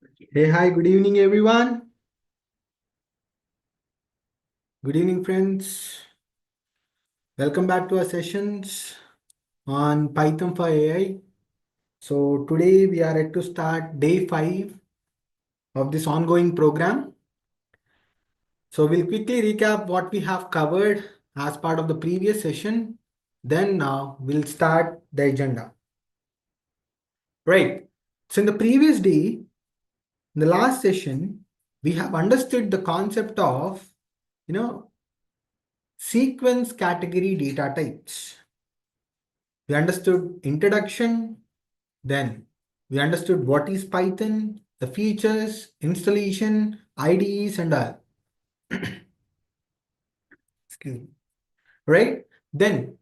Hey, hi, good evening, everyone. Good evening, friends. Welcome back to our sessions on Python for AI. So, today we are at to start day 5 of this ongoing program. So, we'll quickly recap what we have covered as part of the previous session. Then, now we'll start the agenda. Right. So, in the previous day, in the last session, we have understood the concept of, you know, sequence category data types. We understood introduction, then we understood what is Python, the features, installation, IDEs and all. Excuse me. Right? Then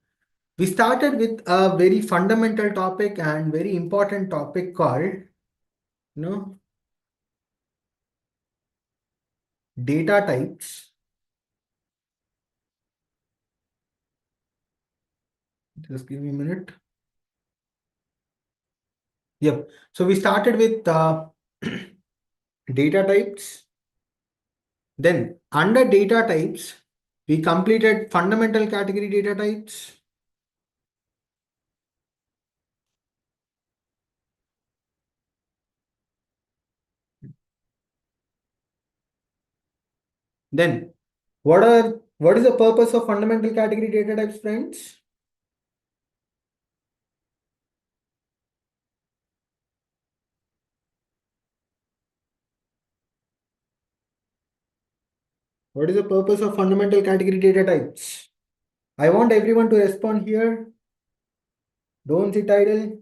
we started with a very fundamental topic and very important topic called, data types. Just give me a minute. Yep. So we started with data types. Then under data types, we completed fundamental category data types. Then what is the purpose of fundamental category data types, friends? What is the purpose of fundamental category data types? I want everyone to respond here. Don't sit idle.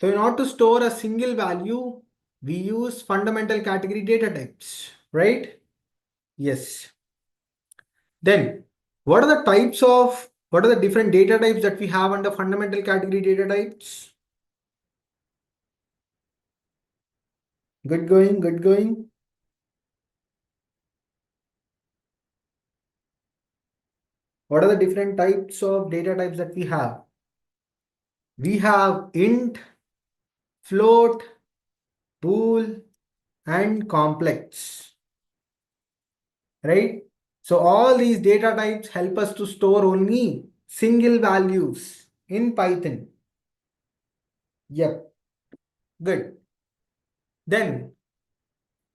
So in order to store a single value, we use fundamental category data types, right? Yes. Then what are the different data types that we have under fundamental category data types? Good going, good going. What are the different types of data types that we have? We have int, float, bool, and complex, right? So all these data types help us to store only single values in Python. Yep, good. Then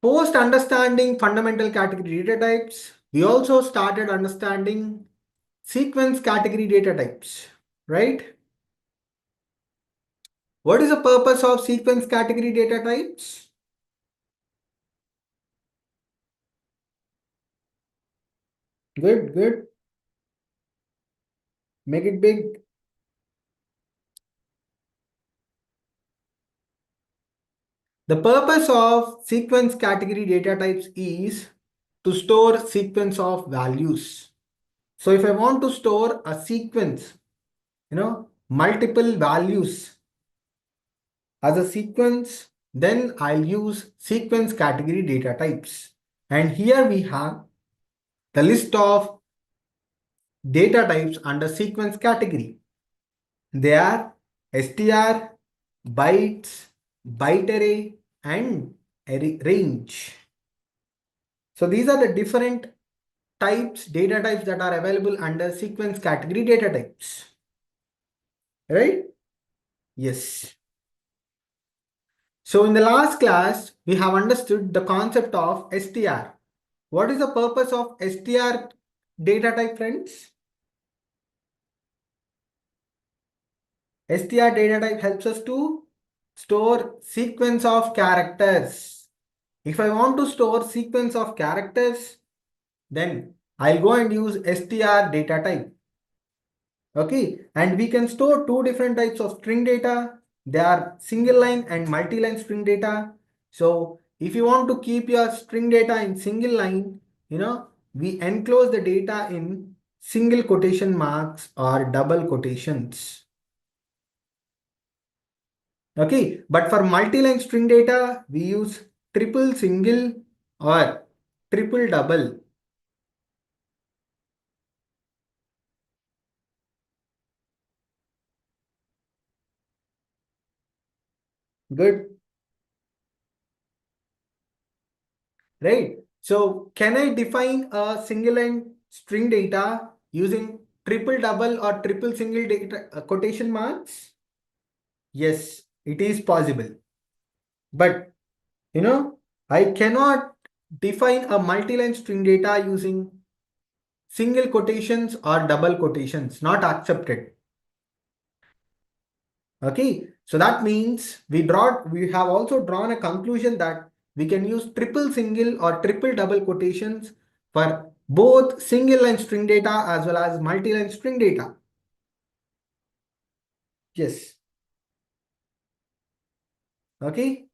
post understanding fundamental category data types, we also started understanding sequence category data types, right? What is the purpose of sequence category data types? Good, good. Make it big. The purpose of sequence category data types is to store sequence of values. So if I want to store a sequence, multiple values as a sequence, then I'll use sequence category data types. And here we have the list of data types under sequence category. They are str, bytes, bytearray, and range. So these are the different data types that are available under sequence category data types. Right? Yes. So in the last class, we have understood the concept of str. What is the purpose of str data type, friends? Str data type helps us to store sequence of characters. If I want to store sequence of characters, then I'll go and use str data type. Okay, and we can store two different types of string data. They are single line and multi-line string data. So if you want to keep your string data in single line, we enclose the data in single quotation marks or double quotations. Okay, but for multi-line string data, we use triple single or triple double. Good, right? So can I define a single line string data using triple double or triple single data quotation marks? Yes, it is possible. But I cannot define a multi-line string data using single quotations or double quotations, not accepted. Okay, so that means we have also drawn a conclusion that we can use triple single or triple double quotations for both single line string data as well as multi-line string data. Yes. Okay.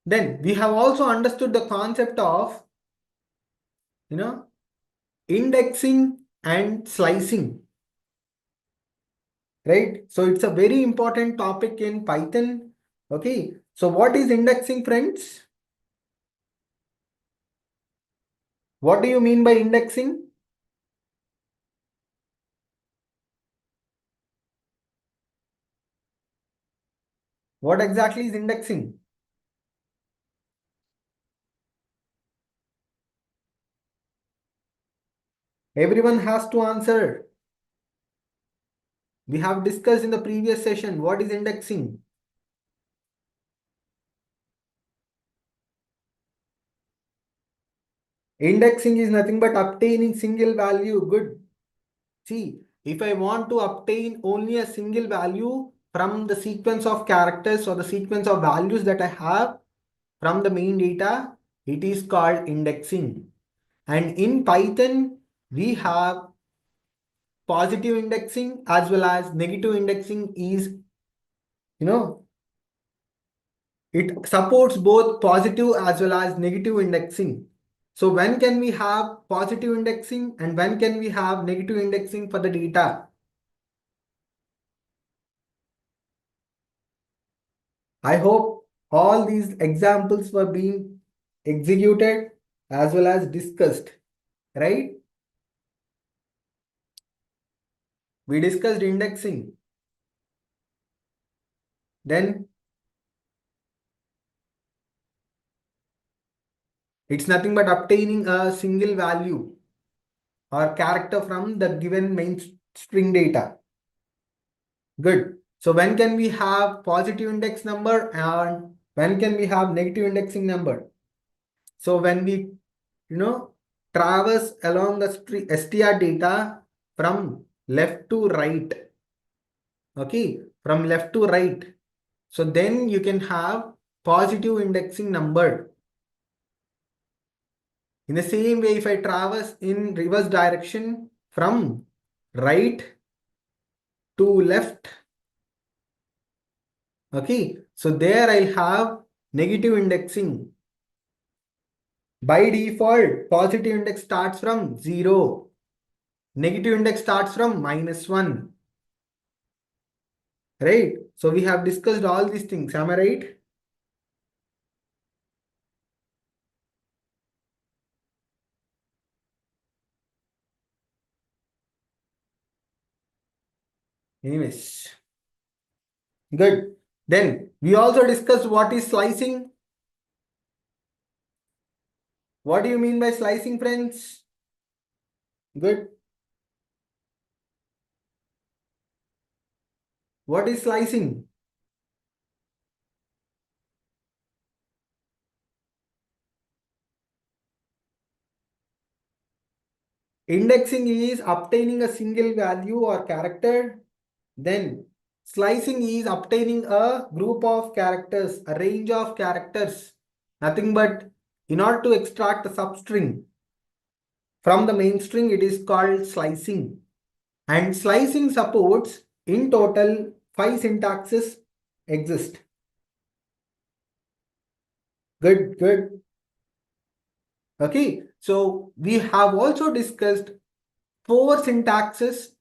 Then we have also understood the concept of you know indexing and slicing. Right? So it's a very important topic in Python. Okay. So what is indexing, friends? What do you mean by indexing? What exactly is indexing? Everyone has to answer. We have discussed in the previous session what is indexing. Indexing is nothing but obtaining single value. Good. See, if I want to obtain only a single value from the sequence of characters or the sequence of values that I have from the main data, it is called indexing. And in Python, we have positive indexing as well as negative indexing is, you know, it supports both positive as well as negative indexing. So when can we have positive indexing and when can we have negative indexing for the data? I hope all these examples were being executed as well as discussed, right? We discussed indexing. Then it's nothing but obtaining a single value or character from the given main string data. Good. So when can we have positive index number and when can we have negative indexing number? So when we, you know, traverse along the str data from left to right, okay, from left to right. So then you can have positive indexing number. In the same way, if I traverse in reverse direction from right to left, okay, so there I'll have negative indexing. By default, positive index starts from 0. Negative index starts from -1. Right? So we have discussed all these things. Am I right? Anyways. Good. Then we also discussed what is slicing. What do you mean by slicing, friends? Good. What is slicing? Indexing is obtaining a single value or character. Then slicing is obtaining a group of characters, a range of characters. Nothing but in order to extract a substring from the main string, it is called slicing. And slicing supports in total 5 syntaxes exist. Good, good. Okay, so we have also discussed 4 syntaxes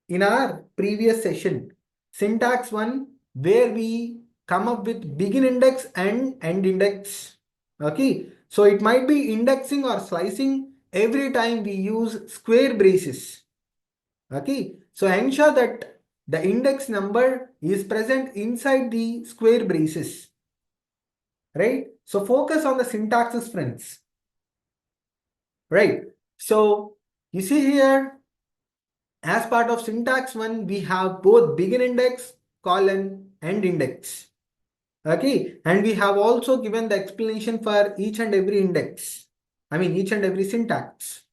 in our previous session. syntax 1 where we come up with begin index and end index. Okay, so it might be indexing or slicing every time we use square braces. Okay, so ensure that the index number is present inside the square braces, right? So focus on the syntaxes, friends, right? So you see here, as part of syntax 1, we have both begin index, colon, end index. Okay, and we have also given the explanation for each and every index. I mean, each and every syntax.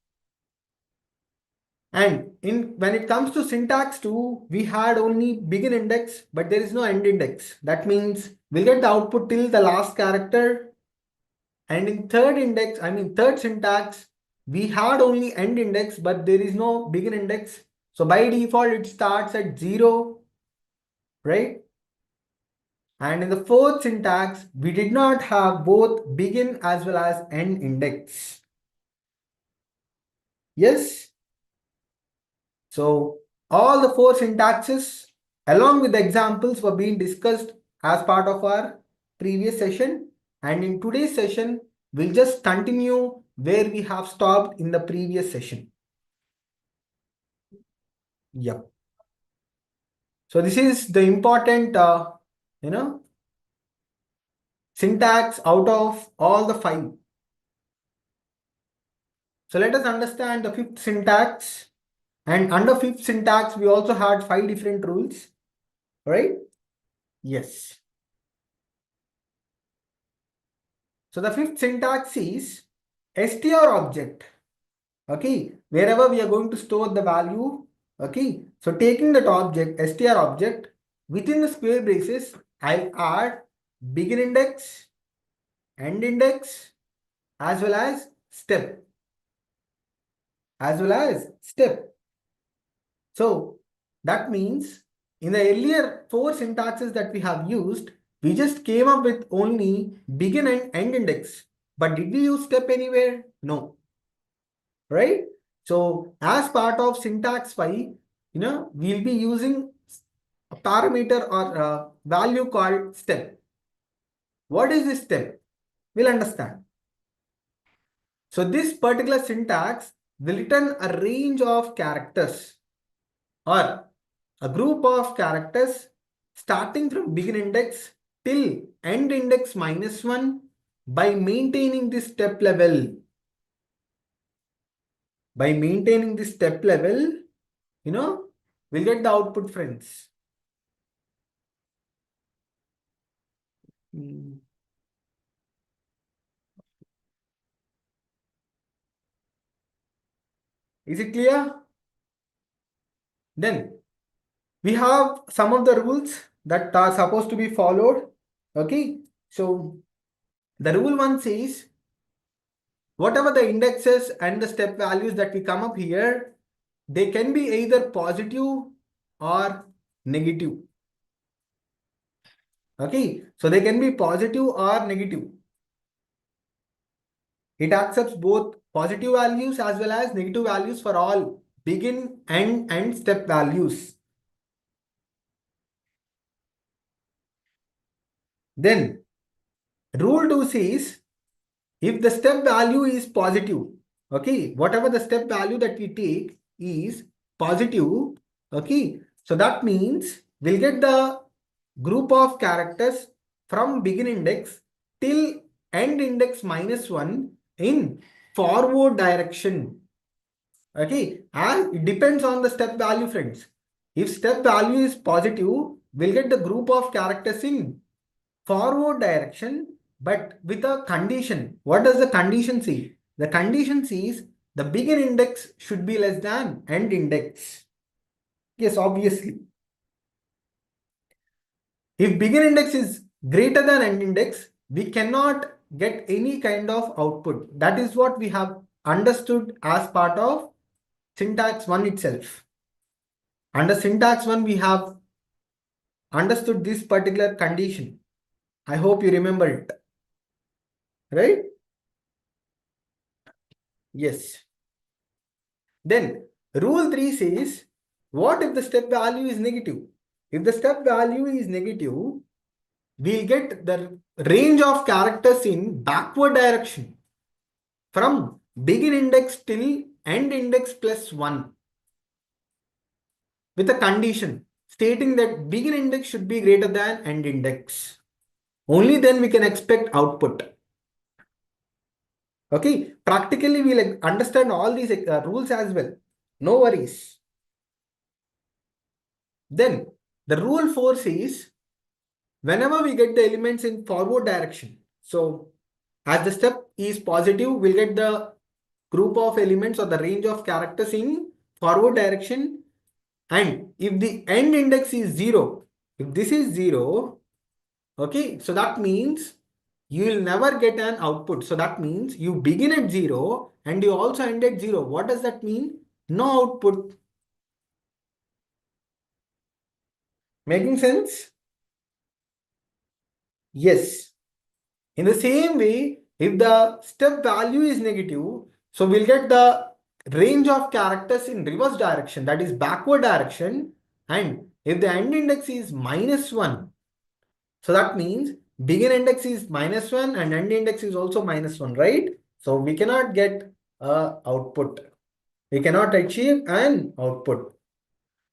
And when it comes to syntax 2, we had only begin index, but there is no end index. That means we'll get the output till the last character. And in third index, I mean third syntax, we had only end index, but there is no begin index. So by default, it starts at 0, right? And in the fourth syntax, we did not have both begin as well as end index. Yes. So all the four syntaxes along with the examples were being discussed as part of our previous session. And in today's session, we'll just continue where we have stopped in the previous session. Yep. So this is the important, syntax out of all the 5. So let us understand the 5th syntax. And under 5th syntax, we also had 5 different rules, right? Yes. So the 5th syntax is str object. Okay, wherever we are going to store the value. Okay, so taking that object, str object, within the square braces, I'll add begin index, end index, as well as step. So that means in the earlier 4 syntaxes that we have used, we just came up with only begin and end index. But did we use step anywhere? No. Right? So as part of syntax 5, we'll be using a parameter or a value called step. What is this step? We'll understand. So this particular syntax will return a range of characters or a group of characters starting from begin index till end index -1 by maintaining this step level. By maintaining this step level, we'll get the output, friends. Is it clear? Then we have some of the rules that are supposed to be followed. Okay, so the rule 1 says whatever the indexes and the step values that we come up here, they can be either positive or negative. Okay, so they can be positive or negative. It accepts both positive values as well as negative values for all begin and end step values. Then rule 2 says if the step value is positive, okay, whatever the step value that we take is positive, okay, so that means we'll get the group of characters from begin index till end index -1 in forward direction. Okay, and it depends on the step value, friends. If step value is positive, we'll get the group of characters in forward direction, but with a condition. What does the condition say? The condition says the begin index should be less than end index. Yes, obviously. If begin index is greater than end index, we cannot get any kind of output. That is what we have understood as part of syntax 1 itself. Under syntax 1, we have understood this particular condition. I hope you remember it. Right? Yes. Then rule 3 says, what if the step value is negative? If the step value is negative, we'll get the range of characters in backward direction from begin index till end index plus 1 with a condition stating that begin index should be greater than end index. Only then we can expect output. Okay, practically we'll understand all these rules as well. No worries. Then the rule 4 says whenever we get the elements in forward direction. So as the step is positive, we'll get the group of elements or the range of characters in forward direction. And if the end index is 0, if this is 0, okay, so that means you will never get an output. So that means you begin at 0 and you also end at 0. What does that mean? No output. Making sense? Yes. In the same way, if the step value is negative, so we'll get the range of characters in reverse direction, that is backward direction. And if the end index is -1, so that means begin index is -1 and end index is also -1, right? So we cannot get a output. We cannot achieve an output.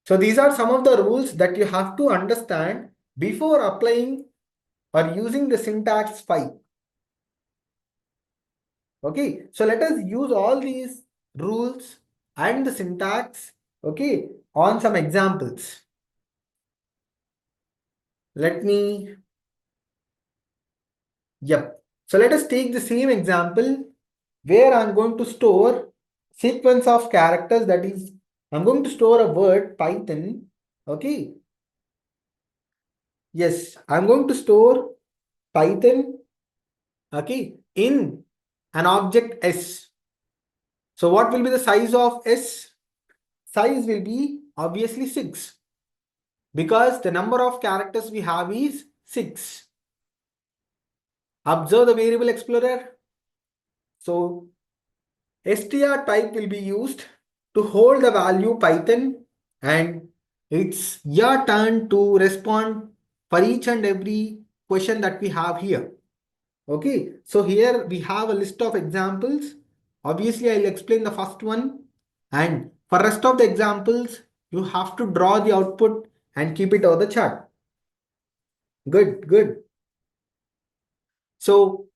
So these are some of the rules that you have to understand before applying or using the syntax 5. Okay, so let us use all these rules and the syntax, okay, on some examples. Let me, yep. So let us take the same example where I'm going to store sequence of characters, that is, I'm going to store a word Python, okay. Yes, I'm going to store Python, okay, in an object S. So what will be the size of S? Size will be obviously 6 because the number of characters we have is 6. Observe the variable explorer. So str type will be used to hold the value Python, and it's your turn to respond for each and every question that we have here. Okay, so here we have a list of examples. Obviously, I'll explain the first one, and for rest of the examples, you have to draw the output and keep it over the chart. Good, good. So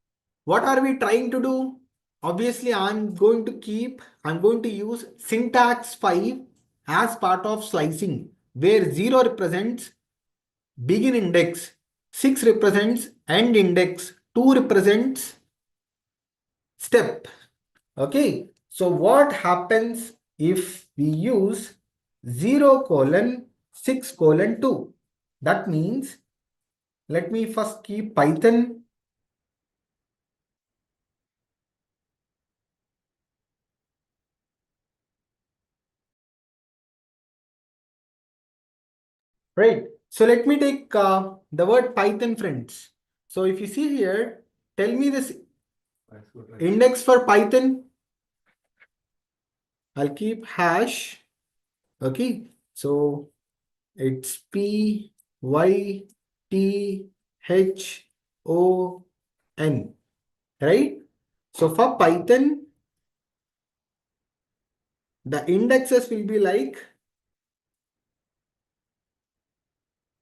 what are we trying to do? Obviously, I'm going to use syntax 5 as part of slicing, where 0 represents begin index, 6 represents end index, 2 represents step. Okay, so what happens if we use 0:6:2? That means, let me first keep Python. Right. So let me take the word Python, friends. So if you see here, tell me this index for Python. I'll keep hash. Okay. So it's Python, right? So for Python, the indexes will be like,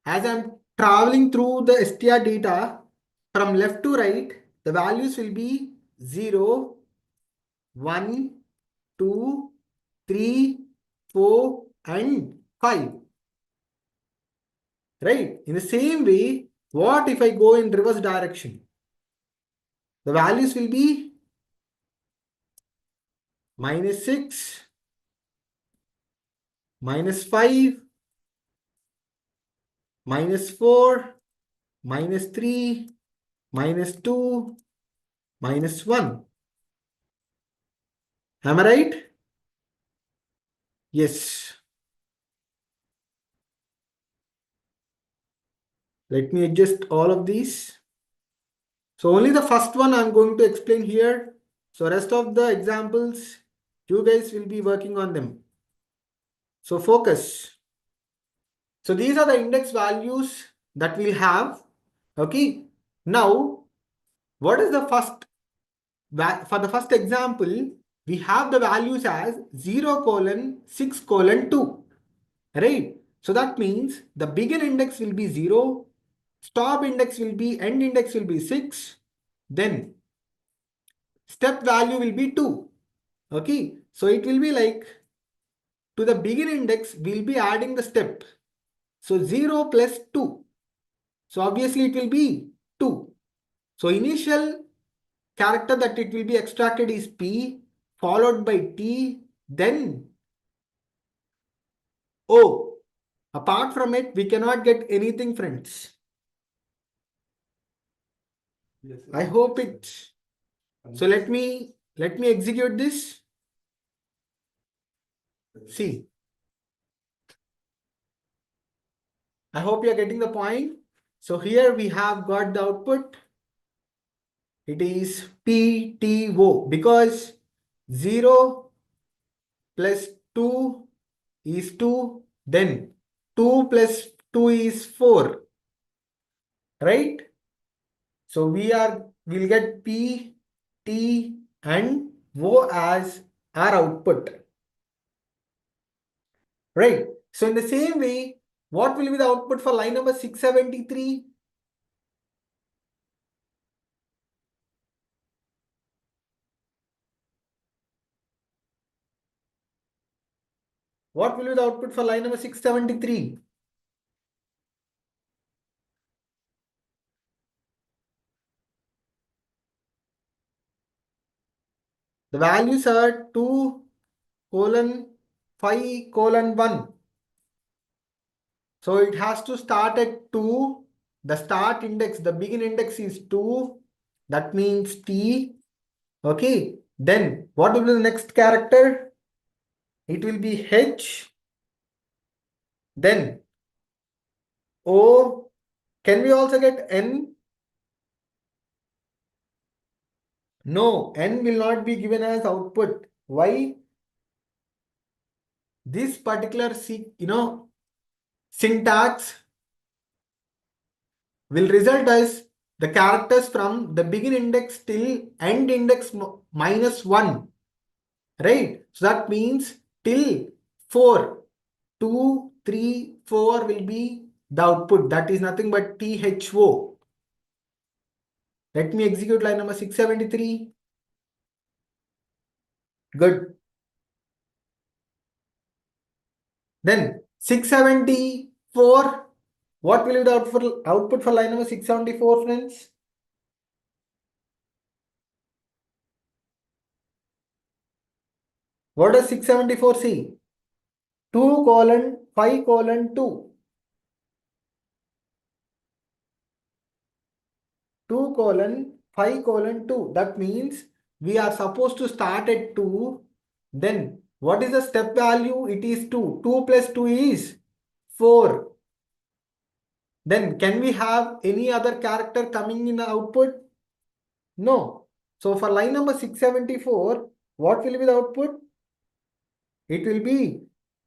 as I'm traveling through the str data from left to right, the values will be 0, 1, 2, 3, 4, and 5. Right? In the same way, what if I go in reverse direction? The values will be -6, -5, -4, -3, -2, -1. Am I right? Yes. Let me adjust all of these. So only the first one I'm going to explain here. So rest of the examples, you guys will be working on them. So focus. So these are the index values that we'll have. Okay. Now, what is the first, for the first example, we have the values as 0 colon 6 colon 2, right? So that means the begin index will be 0, stop index will be, end index will be 6, then step value will be 2. Okay. So it will be like, to the begin index, we'll be adding the step. So 0 plus 2. So obviously it will be 2. So initial character that it will be extracted is P, followed by T, then O. Apart from it, we cannot get anything, friends. Yes, I hope it. So let me execute this. See, I hope you are getting the point. So here we have got the output. It is PTO because 0 plus 2 is 2, then 2 plus 2 is 4, right? So we'll get P, T and O as our output, right? So in the same way, what will be the output for line number 673? What will be the output for line number 673? The values are 2 colon 5 colon 1. So it has to start at 2. The start index, the begin index is 2. That means T. Okay. Then what will be the next character? It will be H. Then O. Can we also get N? No, N will not be given as output. Why? This particular syntax will result as the characters from the begin index till end index minus 1, right? So that means till 4, 2, 3, 4 will be the output. That is nothing but THO. Let me execute line number 673. Good. Then 674. What will be the output for line number 674, friends? What does 674 see? 2 colon 5 colon 2. 2 colon 5 colon 2. That means we are supposed to start at 2. Then what is the step value? It is 2. 2 plus 2 is 4. Then can we have any other character coming in the output? No. So for line number 674, what will be the output? It will be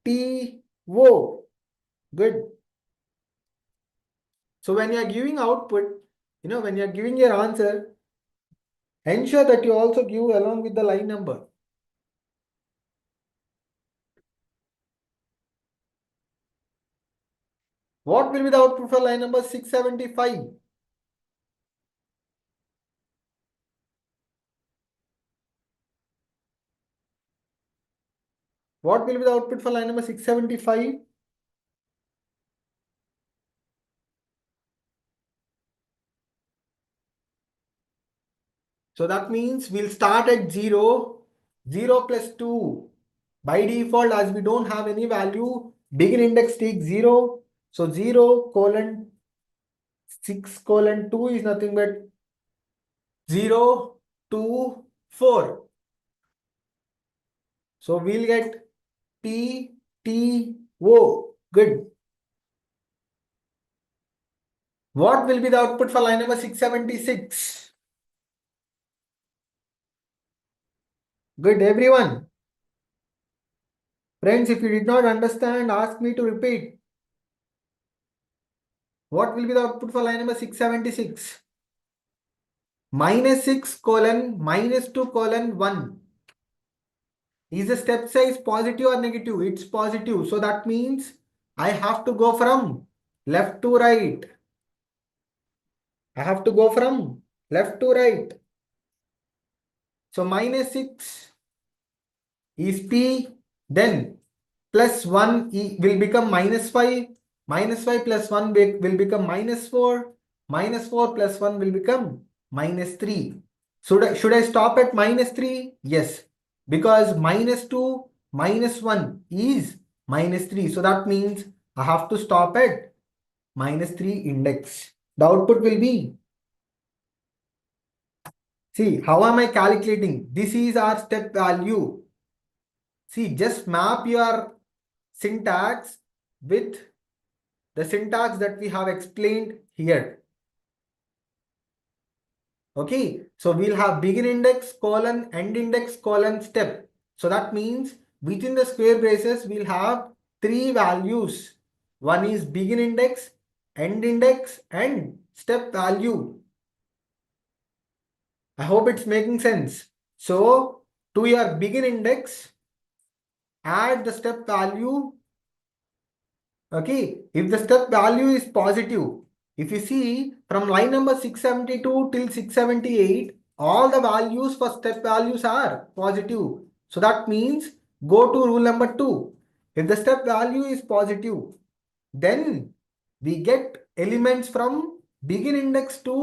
TO. Good. So when you are giving output, when you are giving your answer, ensure that you also give along with the line number. What will be the output for line number 675? What will be the output for line number 675? So that means we'll start at 0, 0 plus 2. By default, as we don't have any value, begin index takes 0. So 0 colon 6 colon 2 is nothing but 0, 2, 4. So we'll get P, T, O. Good. What will be the output for line number 676? Good, everyone. Friends, if you did not understand, ask me to repeat. What will be the output for line number 676? -6 colon -2 colon 1. Is the step size positive or negative? It's positive. So that means I have to go from left to right. I have to go from left to right. So -6 is P. Then plus 1 will become -5. -5 plus 1 will become -4. -4 plus 1 will become -3. Should I stop at -3? Yes. Because -2 -1 is -3. So that means I have to stop at -3 index. The output will be, see, how am I calculating? This is our step value. See, just map your syntax with the syntax that we have explained here. Okay, so we'll have begin index colon end index colon step. So that means within the square braces we'll have three values. One is begin index, end index, and step value. I hope it's making sense. So to your begin index, add the step value. Okay, if the step value is positive, if you see from line number 672 till 678, all the values for step values are positive. So that means go to rule number 2. If the step value is positive, then we get elements from begin index to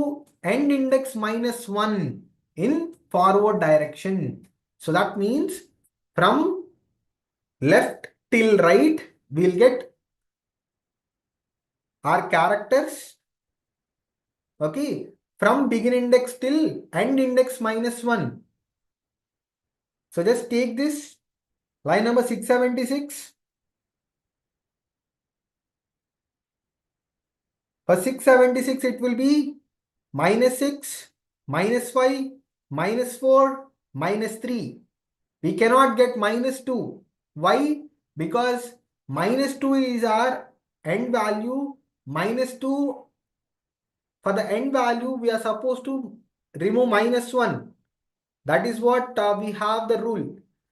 end index -1 in forward direction. So that means from left till right, we'll get our characters, okay, from begin index till end index -1. So just take this line number 676. For 676 it will be -6, -5, -4, -3. We cannot get -2. Why? Because -2 is our end value. -2, for the end value we are supposed to remove -1. That is what we have the rule.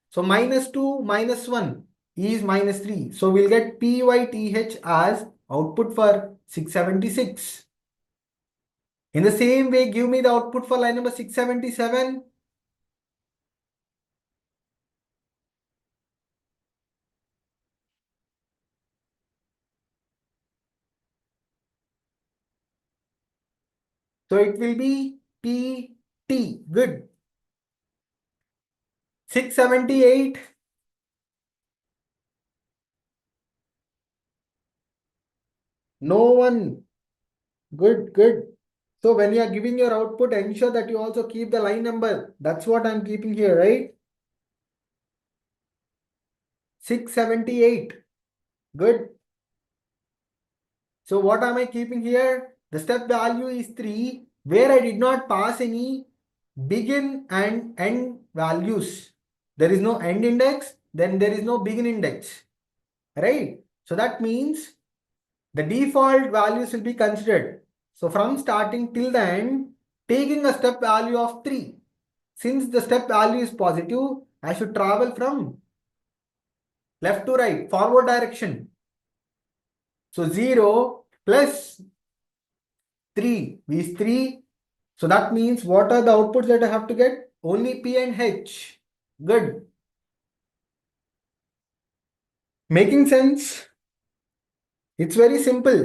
So -2 -1 is -3. So we'll get PYTH as output for 676. In the same way, give me the output for line number 677. So it will be PT. Good. 678. No one. Good, good. So when you are giving your output, ensure that you also keep the line number. That's what I'm keeping here, right? 678. Good. So what am I keeping here? The step value is 3, where I did not pass any begin and end values. There is no end index, then there is no begin index, right? So that means the default values will be considered. So from starting till the end, taking a step value of 3. Since the step value is positive, I should travel from left to right, forward direction. So 0 plus 3 is 3. So that means what are the outputs that I have to get? Only P and H. Good. Making sense? It's very simple.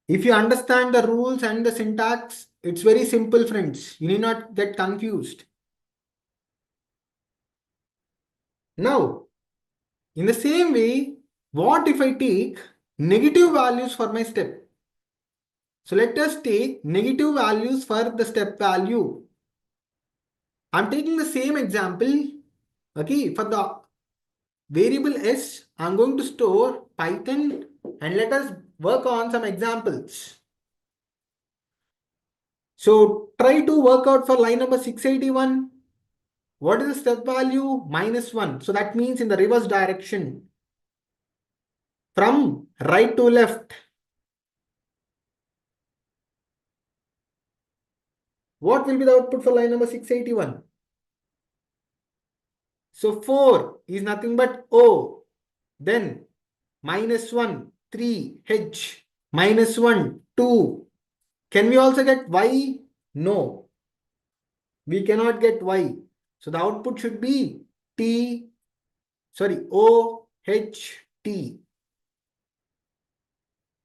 If you understand the rules and the syntax, it's very simple, friends. You need not get confused. Now, in the same way, what if I take negative values for my step? So let us take negative values for the step value. I'm taking the same example. Okay, for the variable s, I'm going to store Python, and let us work on some examples. So try to work out for line number 681. What is the step value? -1. So that means in the reverse direction. From right to left. What will be the output for line number 681? So 4 is nothing but O. Then -1, 3, H. -1, 2. Can we also get Y? No, we cannot get Y. So the output should be T, sorry, OHT.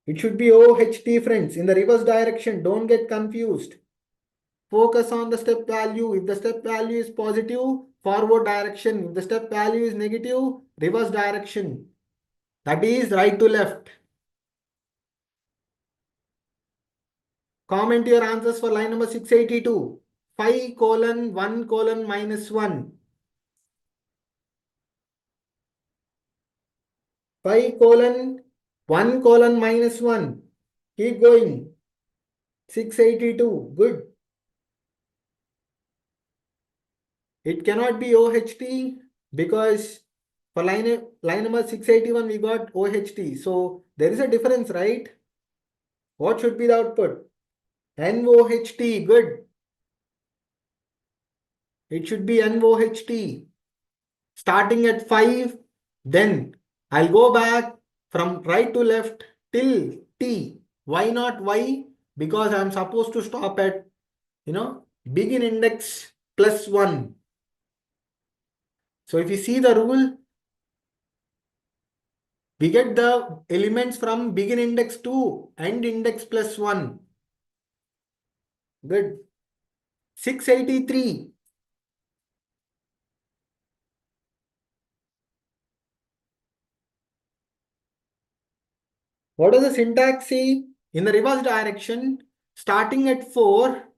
It should be OHT, friends, in the reverse direction. Don't get confused. Focus on the step value. If the step value is positive, forward direction. If the step value is negative, reverse direction. That is right to left. Comment your answers for line number 682. 5 colon 1 colon -1. 5 colon 1 colon -1. Keep going. 682. Good. It cannot be OHT because for line number 681 we got OHT. So there is a difference, right? What should be the output? NOHT. Good. It should be NOHT. Starting at 5, then I'll go back from right to left till T. Why not Y? Because I'm supposed to stop at, begin index +1. So if you see the rule, we get the elements from begin index to end index +1. Good. 683. What does the syntax say? In the reverse direction, starting at 4,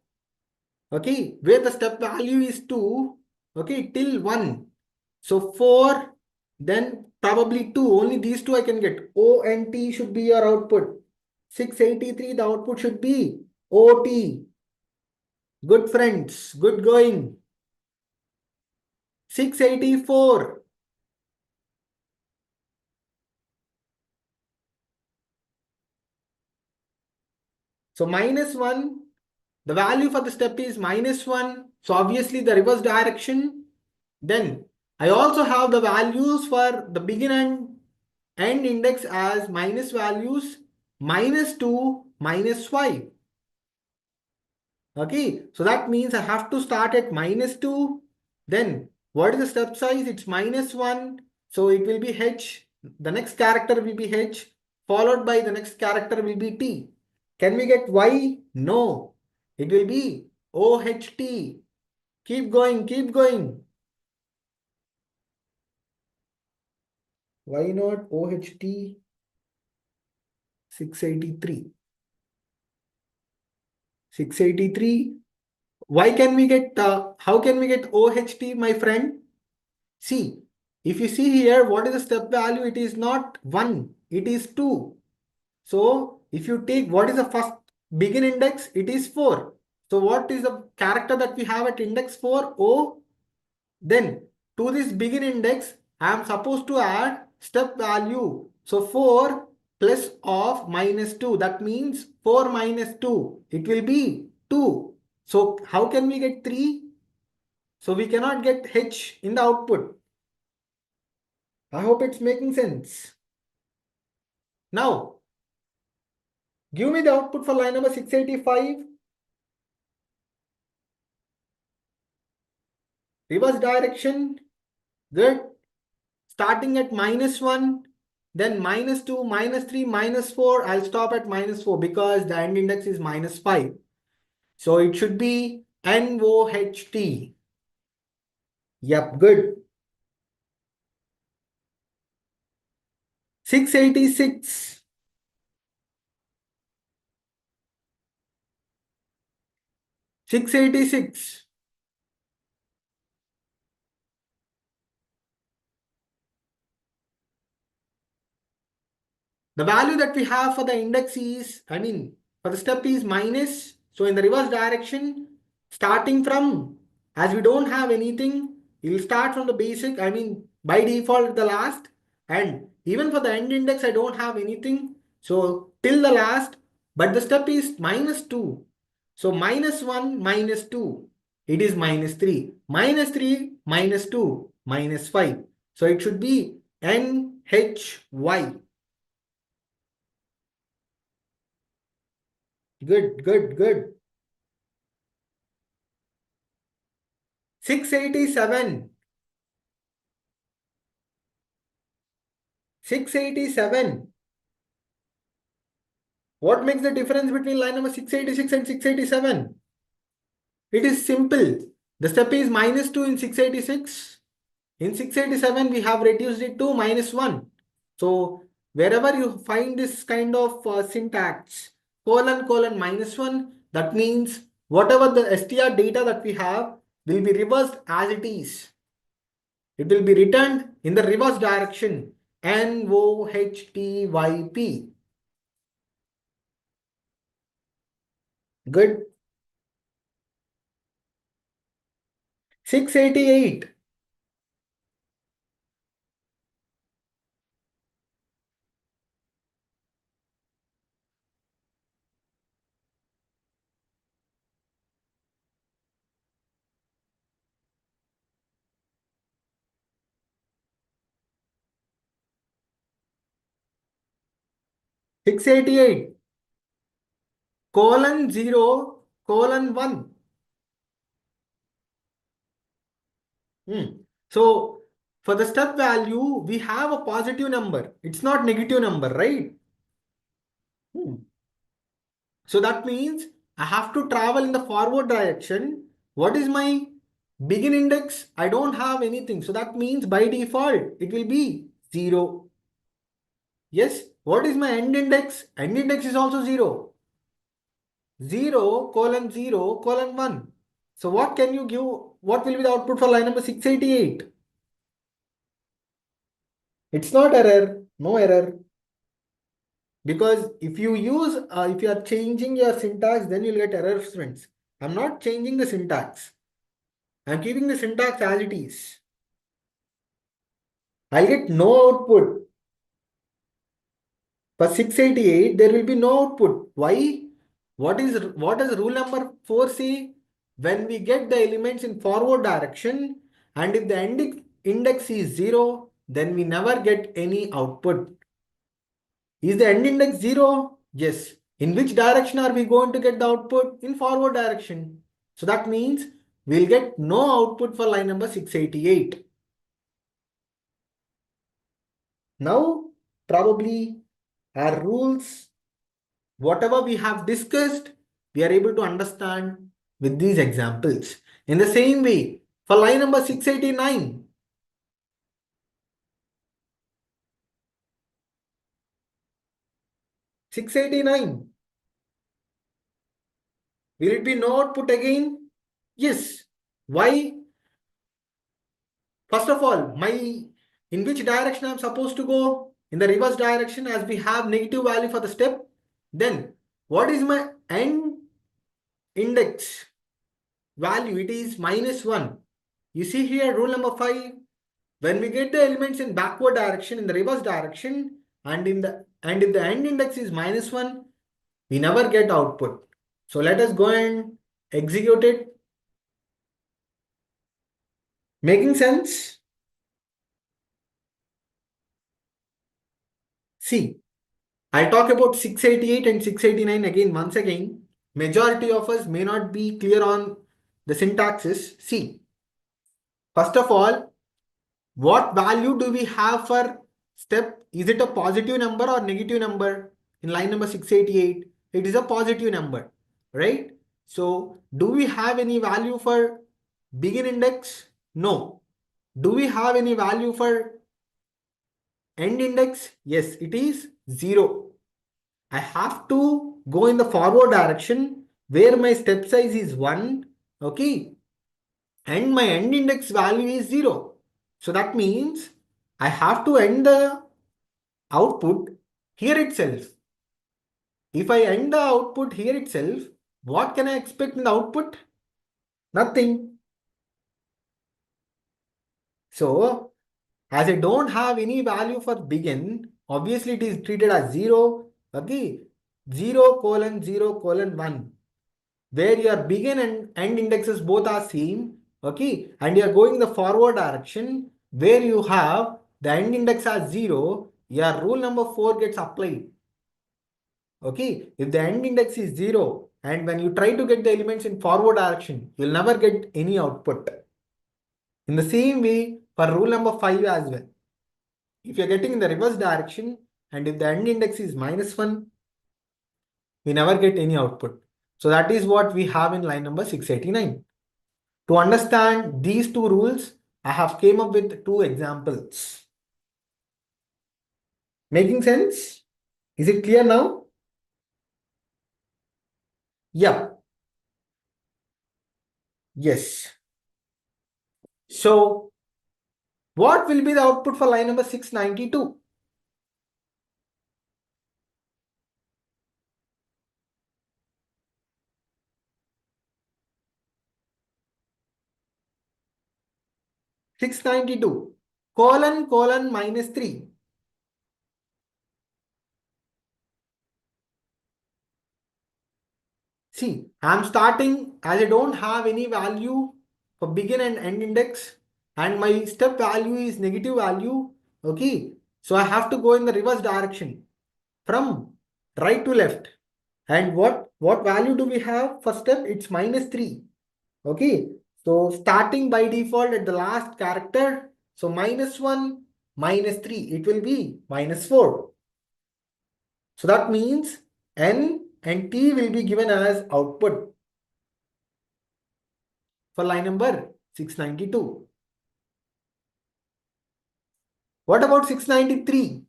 okay, where the step value is 2, okay, till 1. So 4, then probably 2. Only these two I can get. O and T should be your output. 683, the output should be OT. Good friends, good going. 684. So -1, the value for the step is -1. So obviously the reverse direction. Then I also have the values for the begin and end index as minus values -2, -5. Okay, so that means I have to start at -2. Then what is the step size? It's -1. So it will be H. The next character will be H, followed by the next character will be T. Can we get Y? No. It will be OHT. Keep going, keep going. Why not OHT 683? 683. Why can we get, how can we get OHT, my friend? See, if you see here, what is the step value? It is not 1, it is 2. So if you take what is the first begin index, it is 4. So what is the character that we have at index 4? O. Then to this begin index, I am supposed to add step value. So 4 plus of -2. That means 4 minus 2. It will be 2. So how can we get 3? So we cannot get H in the output. I hope it's making sense. Now, give me the output for line number 685. Reverse direction. Good. Starting at -1, then -2, -3, -4. I'll stop at -4 because the end index is -5. So it should be NOHT. Yep, good. 686. 686. The value that we have for the index is, for the step is minus. So in the reverse direction, starting from, as we don't have anything, you'll start from the basic, by default the last. And even for the end index, I don't have anything. So till the last, but the step is -2. So minus 1 minus 2, it is minus 3. Minus 3 minus 2, minus 5. So it should be NHY. Good, good, good. 687. 687. What makes the difference between line number 686 and 687? It is simple. The step is minus 2 in 686. In 687, we have reduced it to minus 1. So wherever you find this kind of syntax, colon, colon, minus 1, that means whatever the str data that we have will be reversed as it is. It will be returned in the reverse direction. NOHTYP. Good. 688. 688. Colon 0, colon 1. So for the step value, we have a positive number. It's not negative number, right? So that means I have to travel in the forward direction. What is my begin index? I don't have anything. So that means by default, it will be 0. Yes. What is my end index? End index is also 0. 0, colon 0, colon 1. So what can you give? What will be the output for line number 688? It's not error. No error. Because if you use, if you are changing your syntax, then you'll get errors, friends. I'm not changing the syntax. I'm keeping the syntax as it is. I'll get no output. For 688, there will be no output. Why? What does rule number 4 say? When we get the elements in forward direction, and if the index is 0, then we never get any output. Is the end index 0? Yes. In which direction are we going to get the output? In forward direction. So that means we'll get no output for line number 688. Now, probably our rules, whatever we have discussed, we are able to understand with these examples. In the same way, for line number 689, 689, will it be no output again? Yes. Why? First of all, in which direction I'm supposed to go? In the reverse direction, as we have negative value for the step. Then what is my end index value? It is minus 1. You see here rule number 5. When we get the elements in backward direction, in the reverse direction, and if the end index is minus 1, we never get output. So let us go and execute it. Making sense? See, I talk about 688 and 689 again once again. Majority of us may not be clear on the syntaxes. See, first of all, what value do we have for step? Is it a positive number or negative number? In line number 688, it is a positive number, right? So do we have any value for begin index? No. Do we have any value for end index? Yes, it is 0. I have to go in the forward direction where my step size is 1, okay, and my end index value is 0. So that means I have to end the output here itself. If I end the output here itself, what can I expect in the output? Nothing. So as I don't have any value for begin, obviously it is treated as 0, okay, 0 colon 0 colon 1. where your begin and end indexes both are same, okay, and you're going the forward direction where you have the end index as 0, your rule number 4 gets applied. Okay, if the end index is 0 and when you try to get the elements in forward direction, you'll never get any output. In the same way for rule number 5 as well. If you're getting in the reverse direction and if the end index is -1, we never get any output. So that is what we have in line number 689. To understand these two rules, I have came up with two examples. Making sense? Is it clear now? Yeah. Yes. So what will be the output for line number 692? (692) colon -3. See, I'm starting as I don't have any value for begin and end index, and my step value is negative value. Okay, so I have to go in the reverse direction from right to left. And what value do we have for step? It's -3. Okay, so starting by default at the last character, so -1 -3, it will be -4. So that means N and T will be given as output for line number 692. What about 693?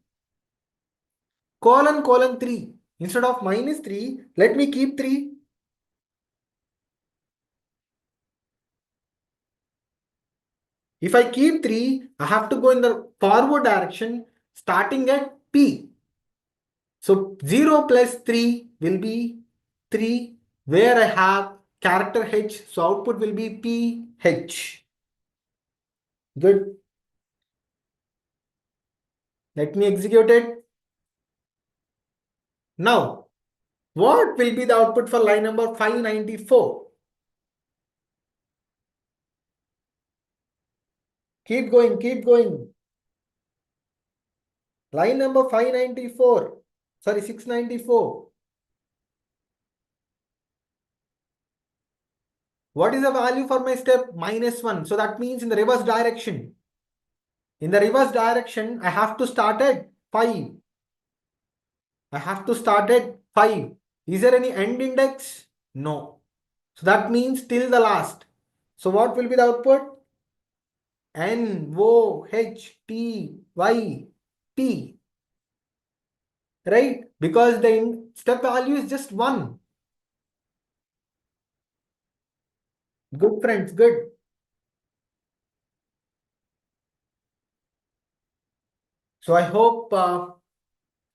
Colon 3. Instead of -3, let me keep 3. If I keep 3, I have to go in the forward direction starting at P. So 0 plus 3 will be 3, where I have character H. So output will be PH. Good. Let me execute it. Now, what will be the output for line number 594? Keep going, keep going. Line number 594. Sorry, 694. What is the value for my step? -1. So that means in the reverse direction. In the reverse direction, I have to start at 5. I have to start at 5. Is there any end index? No. So that means till the last. So what will be the output? N, O, H, T, Y, P. Right? Because the step value is just 1. Good friends, good. So I hope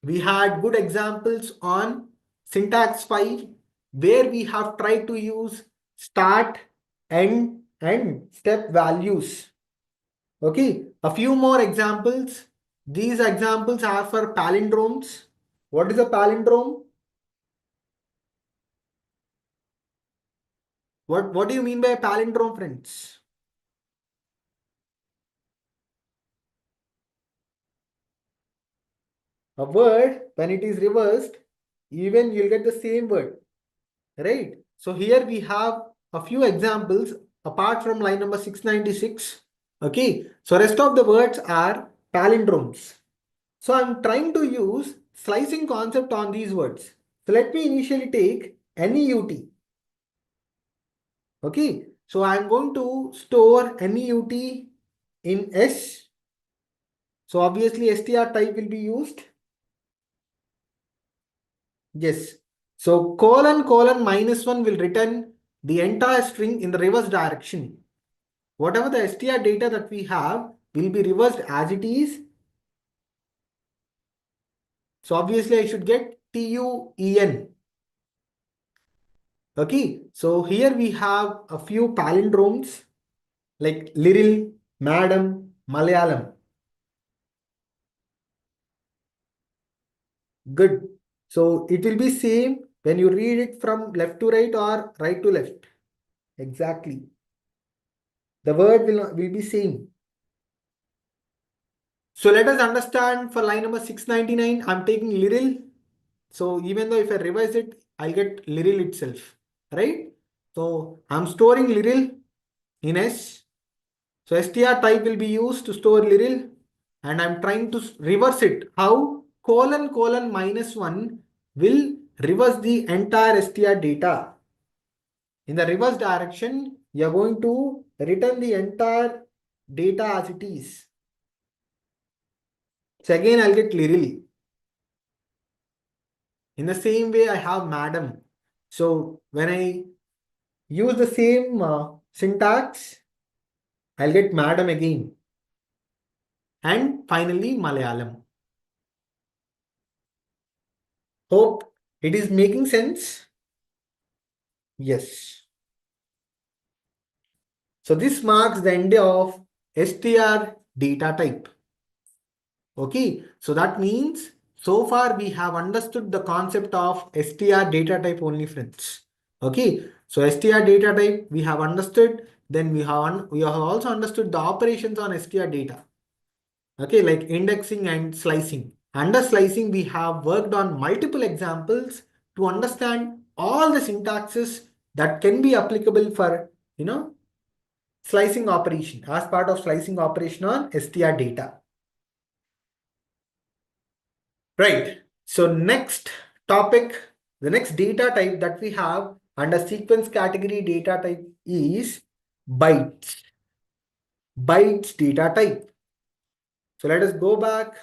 we had good examples on syntax 5 where we have tried to use start, end and step values. Okay, a few more examples. These examples are for palindromes. What is a palindrome? What do you mean by a palindrome, friends? A word, when it is reversed, even you'll get the same word, right? So here we have a few examples apart from line number 696. Okay, so rest of the words are palindromes. So I'm trying to use slicing concept on these words. So let me initially take NEUT. Okay, so I'm going to store NEUT in S. So obviously str type will be used. Yes. So colon -1 will return the entire string in the reverse direction. Whatever the str data that we have will be reversed as it is. So obviously I should get TUEN. Okay. So here we have a few palindromes like little, madam, Malayalam. Good. So it will be same when you read it from left to right or right to left. Exactly. The word will be same. So let us understand for line number 699, I'm taking literal. So even though if I revise it, I'll get literal itself, right? So I'm storing literal in S. So str type will be used to store literal, and I'm trying to reverse it. How? Colon colon minus 1 will reverse the entire str data. In the reverse direction, you're going to return the entire data as it is. So again, I'll get literal. In the same way, I have madam. So when I use the same syntax, I'll get madam again. And finally, Malayalam. Hope it is making sense. Yes. So this marks the end of str data type. Okay. So that means so far we have understood the concept of str data type only, friends. Okay. So str data type we have understood. Then we have also understood the operations on str data. Okay, like indexing and slicing. Under slicing, we have worked on multiple examples to understand all the syntaxes that can be applicable for, slicing operation as part of slicing operation on str data. Right. So next topic, the next data type that we have under sequence category data type is bytes. Bytes data type. So let us go back.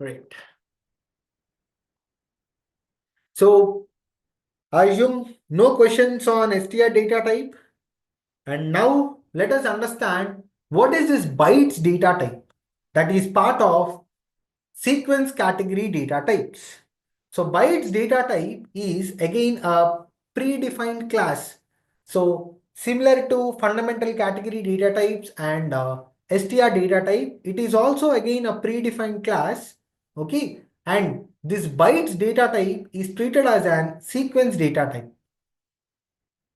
Right. So I assume no questions on str data type. And now let us understand what is this bytes data type that is part of sequence category data types. So bytes data type is again a predefined class. So similar to fundamental category data types and str data type, it is also again a predefined class. Okay. And this bytes data type is treated as an sequence data type.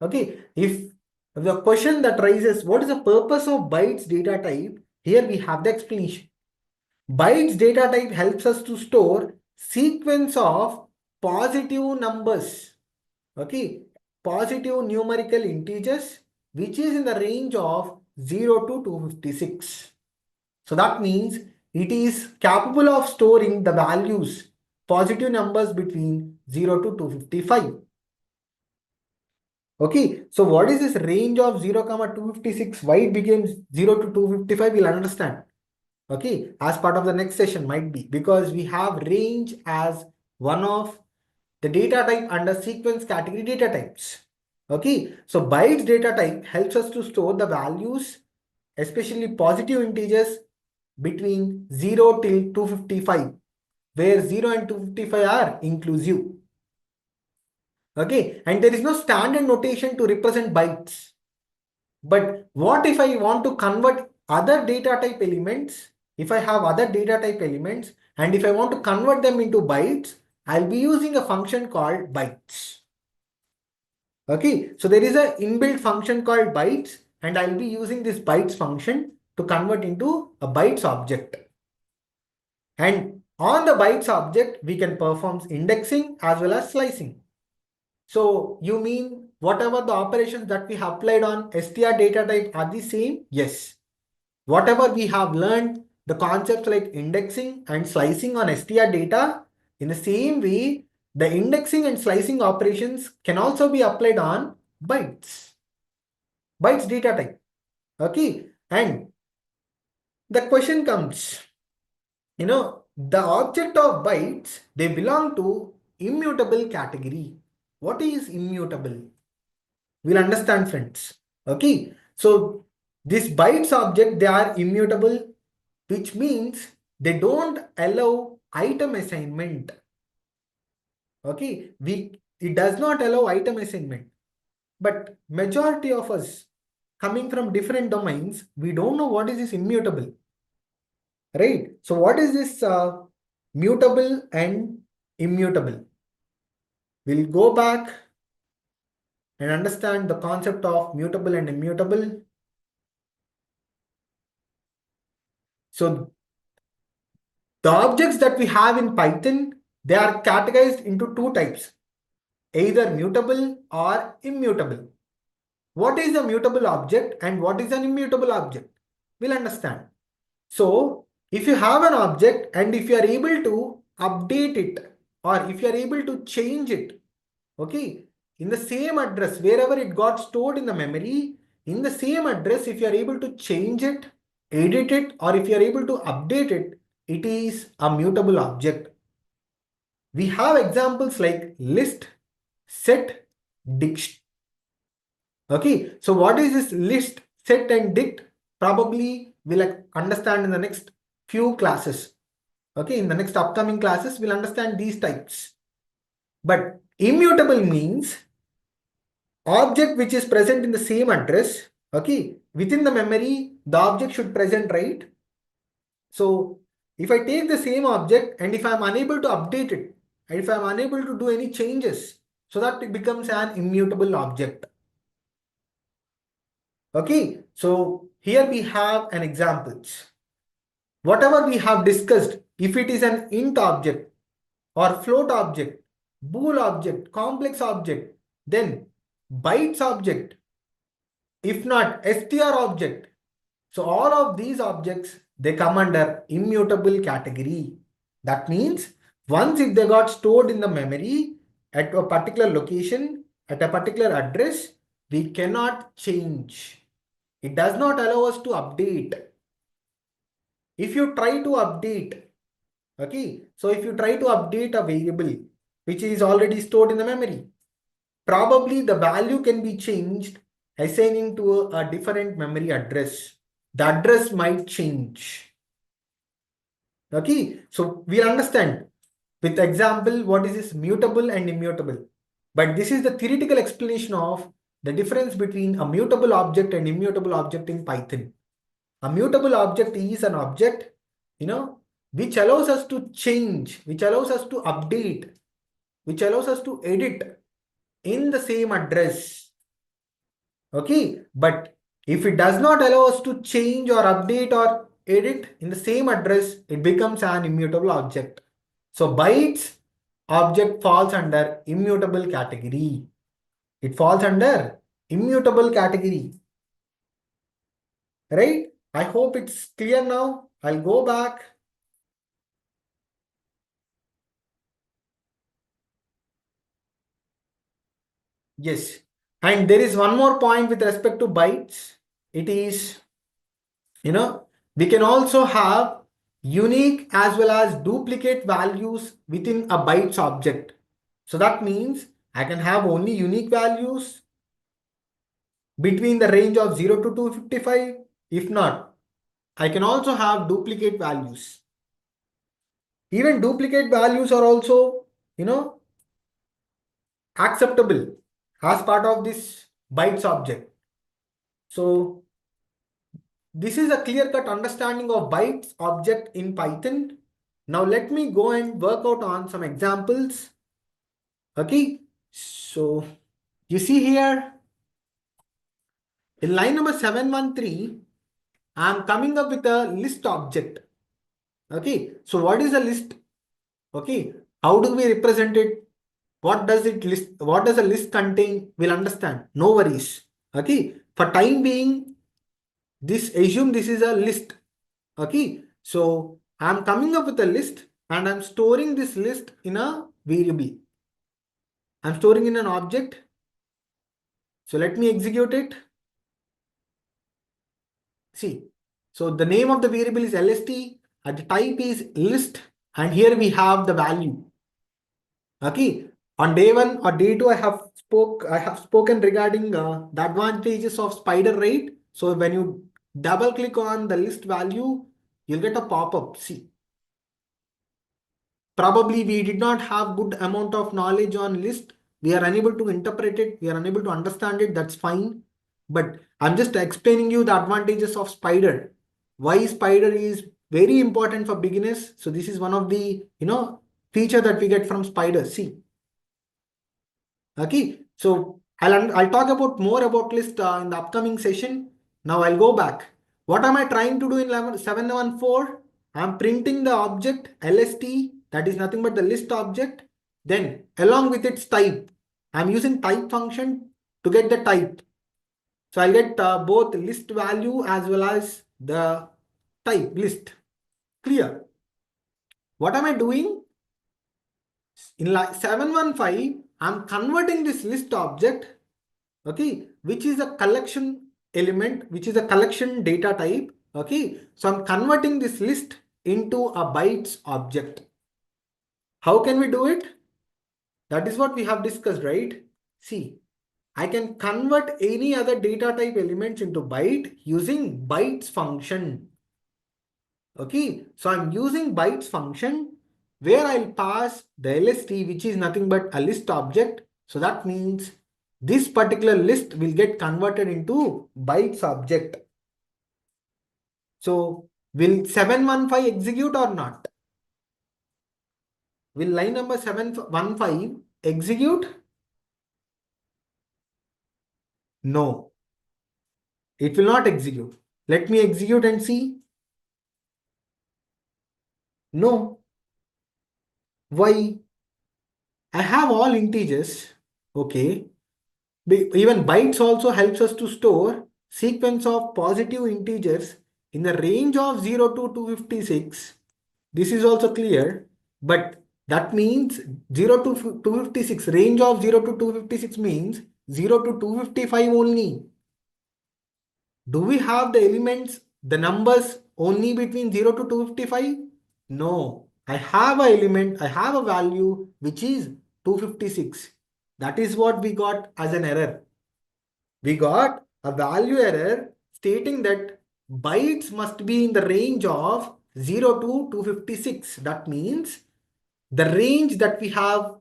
Okay, if the question that rises, what is the purpose of bytes data type? Here we have the explanation. Bytes data type helps us to store sequence of positive numbers. Okay, positive numerical integers, which is in the range of 0 to 256. So that means it is capable of storing the values, positive numbers between 0 to 255. Okay, so what is this range of 0, 256? Why it becomes 0 to 255? We'll understand. Okay, as part of the next session might be because we have range as one of the data type under sequence category data types. Okay, so bytes data type helps us to store the values, especially positive integers between 0 till 255, where 0 and 255 are inclusive. Okay, and there is no standard notation to represent bytes. But what if I want to convert other data type elements? If I have other data type elements and if I want to convert them into bytes, I'll be using a function called bytes. Okay, so there is a inbuilt function called bytes and I'll be using this bytes function to convert into a bytes object. And on the bytes object, we can perform indexing as well as slicing. So you mean whatever the operations that we have applied on str data type are the same? Yes. Whatever we have learned, the concepts like indexing and slicing on str data, in the same way, the indexing and slicing operations can also be applied on bytes. Bytes data type. Okay. And the question comes, the object of bytes, they belong to immutable category. What is immutable? We'll understand, friends. Okay. So this bytes object, they are immutable, which means they don't allow item assignment. Okay. It does not allow item assignment, but majority of us coming from different domains, we don't know what is this immutable, right? So what is this mutable and immutable? We'll go back and understand the concept of mutable and immutable. So the objects that we have in Python, they are categorized into two types, either mutable or immutable. What is a mutable object and what is an immutable object? We'll understand. So if you have an object and if you are able to update it or if you are able to change it, okay, in the same address, wherever it got stored in the memory, in the same address, if you are able to change it, edit it, or if you are able to update it, it is a mutable object. We have examples like list, set, dict. Okay, so what is this list, set, and dict? Probably we'll understand in the next few classes. Okay, in the next upcoming classes, we'll understand these types. But immutable means object which is present in the same address. Okay, within the memory, the object should present, right? So if I take the same object and if I'm unable to update it, and if I'm unable to do any changes, so that it becomes an immutable object. Okay, so here we have an examples. Whatever we have discussed, if it is an int object or float object, bool object, complex object, then bytes object, if not str object. So all of these objects, they come under immutable category. That means once if they got stored in the memory at a particular location, at a particular address, we cannot change. It does not allow us to update. If you try to update, okay, so if you try to update a variable which is already stored in the memory, probably the value can be changed assigning to a different memory address. The address might change. Okay, so we'll understand with example what is this mutable and immutable. But this is the theoretical explanation of the difference between a mutable object and immutable object in Python. A mutable object is an object, which allows us to change, which allows us to update, which allows us to edit in the same address. Okay, but if it does not allow us to change or update or edit in the same address, it becomes an immutable object. So bytes object falls under immutable category. It falls under immutable category. Right? I hope it's clear now. I'll go back. Yes. And there is one more point with respect to bytes. It is, we can also have unique as well as duplicate values within a bytes object. So that means I can have only unique values between the range of 0 to 255. If not, I can also have duplicate values. Even duplicate values are also, acceptable as part of this bytes object. So this is a clear-cut understanding of bytes object in Python. Now let me go and work out on some examples. Okay, so you see here in line number 713, I'm coming up with a list object. Okay, so what is a list? Okay, how do we represent it? What does it list? What does a list contain? We'll understand. No worries. Okay, for time being, assume this is a list. Okay, so I'm coming up with a list and I'm storing this list in a variable. I'm storing in an object. So let me execute it. See, so the name of the variable is lst and the type is list, and here we have the value. Okay, on day 1 or day 2, I have spoken regarding the advantages of spider, right? So when you double click on the list value, you'll get a pop-up. See, probably we did not have good amount of knowledge on list. We are unable to interpret it. We are unable to understand it. That's fine. but I'm just explaining you the advantages of spider. Why spider is very important for beginners. So this is one of the feature that we get from spider. See, okay. So I'll talk about more about list in the upcoming session. Now I'll go back. What am I trying to do in 714? I'm printing the object lst, that is nothing but the list object. Then along with its type, I'm using type function to get the type. So I'll get both list value as well as the type list. Clear? What am I doing? In 715, I'm converting this list object, okay, which is a collection element, which is a collection data type. Okay, so I'm converting this list into a bytes object. How can we do it? That is what we have discussed, right? See, I can convert any other data type elements into byte using bytes function. Okay, so I'm using bytes function where I'll pass the LST, which is nothing but a list object. So that means this particular list will get converted into bytes object. So will 715 execute or not? Will line number 715 execute? No, it will not execute. Let me execute and see. No. Why? I have all integers. Okay. Even bytes also helps us to store sequence of positive integers in the range of 0 to 256. This is also clear, but that means 0 to 256, range of 0 to 256 means 0 to 255 only. Do we have the elements, the numbers only between 0 to 255? No, I have a element, I have a value which is 256. That is what we got as an error. We got a value error stating that bytes must be in the range of 0 to 256. That means the range that we have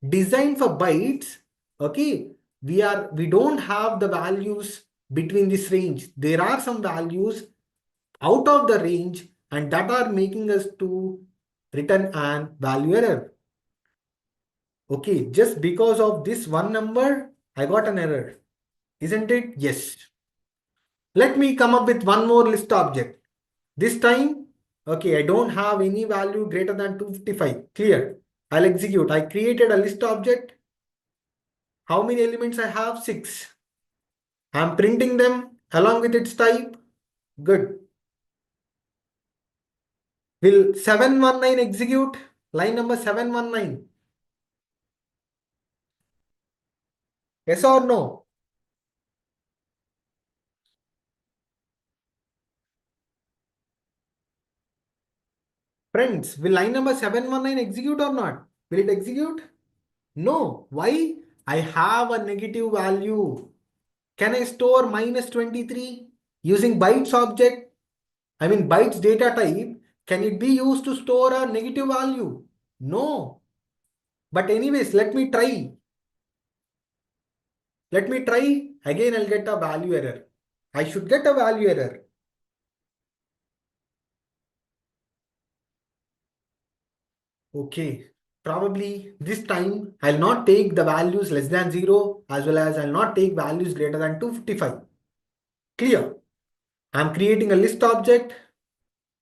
designed for bytes, okay, we don't have the values between this range. There are some values out of the range and that are making us to return an value error. Okay, just because of this one number, I got an error. Isn't it? Yes. Let me come up with one more list object. This time, okay, I don't have any value greater than 255. Clear. I'll execute. I created a list object. How many elements I have? 6. I'm printing them along with its type. Good. Will 719 execute? Line number 719. Yes or no? Friends, will line number 719 execute or not? Will it execute? No. Why? I have a negative value. Can I store minus 23 using bytes object? I mean bytes data type. Can it be used to store a negative value? No. But anyways, let me try. Let me try. Again, I'll get a value error. I should get a value error. Okay. Probably this time I'll not take the values less than 0 as well as I'll not take values greater than 255. Clear. I'm creating a list object.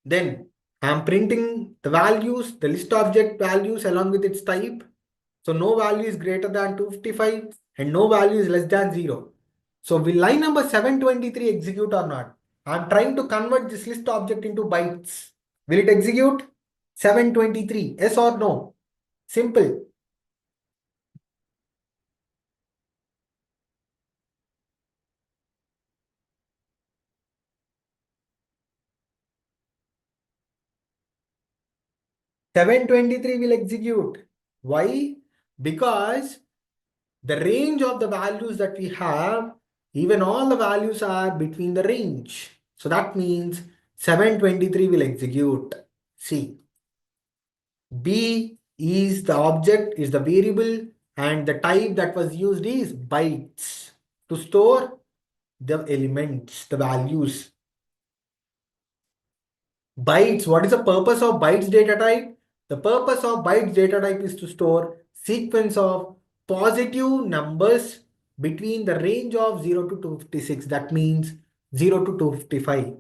Then I'm printing the values, the list object values along with its type. So no value is greater than 255 and no value is less than 0. So will line number 723 execute or not? I'm trying to convert this list object into bytes. Will it execute? 723, yes or no? Simple. Seven 23 will execute. Why? Because the range of the values that we have, even all the values are between the range. So that means 723 will execute. See, B is the object, is the variable, and the type that was used is bytes to store the elements, the values. Bytes, what is the purpose of bytes data type? The purpose of bytes data type is to store sequence of positive numbers between the range of 0 to 256. That means 0 to 255.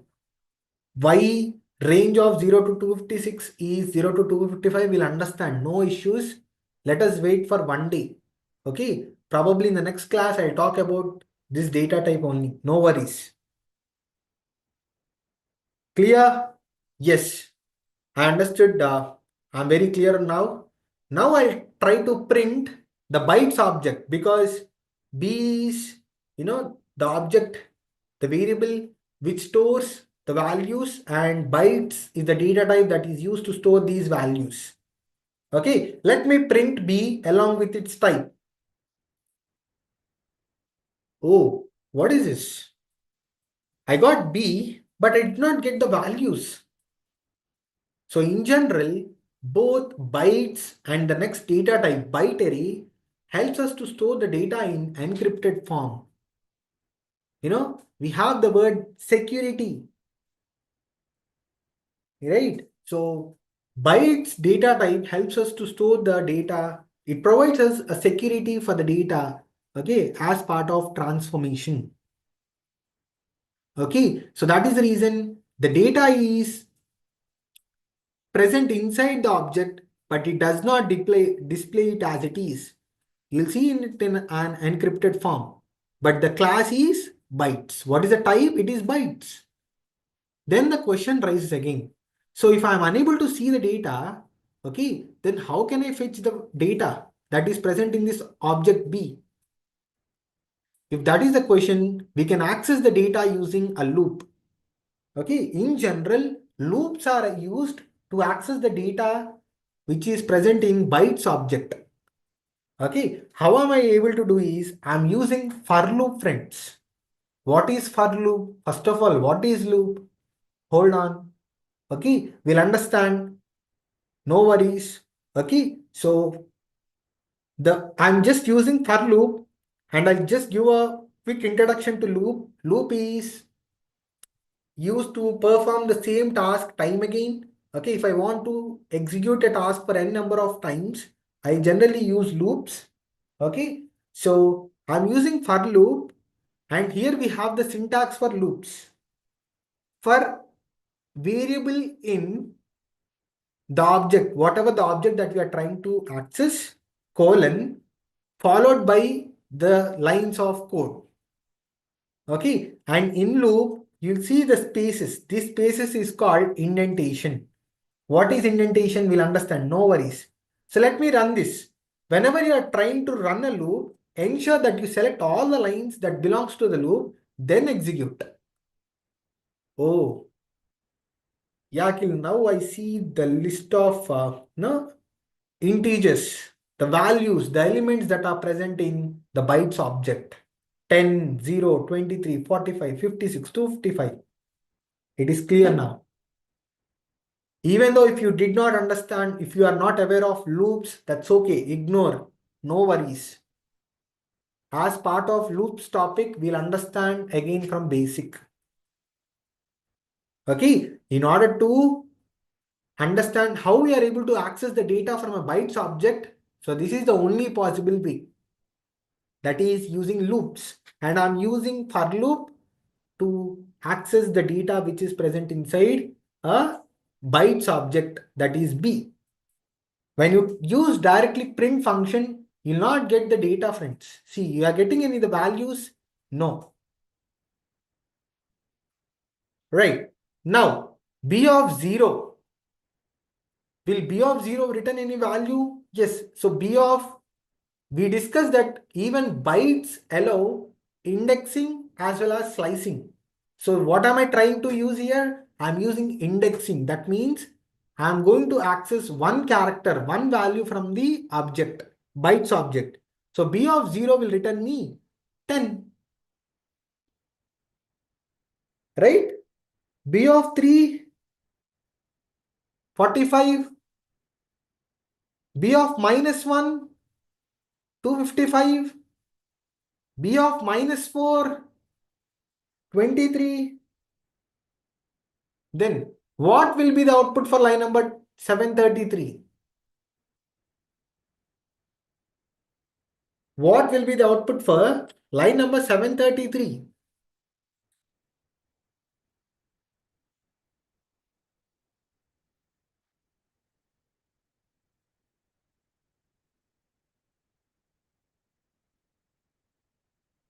Why range of 0 to 256 is 0 to 255? We'll understand. No issues. Let us wait for one day. Okay. Probably in the next class, I'll talk about this data type only. No worries. Clear? Yes. I understood. I'm very clear now. Now I'll try to print the bytes object because B is, the object, the variable which stores the values, and bytes is the data type that is used to store these values. Okay, let me print B along with its type. Oh, what is this? I got B, but I did not get the values. So in general, both bytes and the next data type, byte array, helps us to store the data in encrypted form. We have the word security, right? So bytes data type helps us to store the data. It provides us a security for the data, okay, as part of transformation. Okay, so that is the reason the data is present inside the object, but it does not display it as it is. You'll see it in an encrypted form. But the class is bytes. What is the type? It is bytes. Then the question rises again. So if I'm unable to see the data, okay, then how can I fetch the data that is present in this object B? If that is the question, we can access the data using a loop. Okay, in general, loops are used to access the data which is present in bytes object. Okay, how am I able to do is I'm using for loop, friends. What is for loop? First of all, what is loop? Hold on. Okay, we'll understand. No worries. Okay, so I'm just using for loop, and I'll just give a quick introduction to loop. Loop is used to perform the same task time again. Okay, if I want to execute a task for n number of times, I generally use loops. Okay, so I'm using for loop, and here we have the syntax for loops. For variable in the object, whatever the object that we are trying to access, colon, followed by the lines of code. Okay, and in loop, you'll see the spaces. This spaces is called indentation. What is indentation? We'll understand. No worries. So let me run this. Whenever you are trying to run a loop, ensure that you select all the lines that belongs to the loop, then execute. Oh, yeah, Akhil, now I see the list of integers, the values, the elements that are present in the bytes object. 10, 0, 23, 45, 56, 255. It is clear now. Even though if you did not understand, if you are not aware of loops, that's okay. Ignore. No worries. As part of loops topic, we'll understand again from basic. Okay. In order to understand how we are able to access the data from a bytes object, so this is the only possible way. That is using loops. And I'm using for loop to access the data which is present inside a bytes object, that is B. When you use directly print function, you'll not get the data, friends. See, you are getting any of the values? No. Right. Now, B of 0. Will B of 0 return any value? Yes. So B of, we discussed that even bytes allow indexing as well as slicing. So what am I trying to use here? I'm using indexing. That means I'm going to access one character, one value from the object, bytes object. So B of 0 will return me 10. Right? B of 3, 45. B of minus 1, 255. B of minus 4, 23. Then what will be the output for line number 733? What will be the output for line number 733?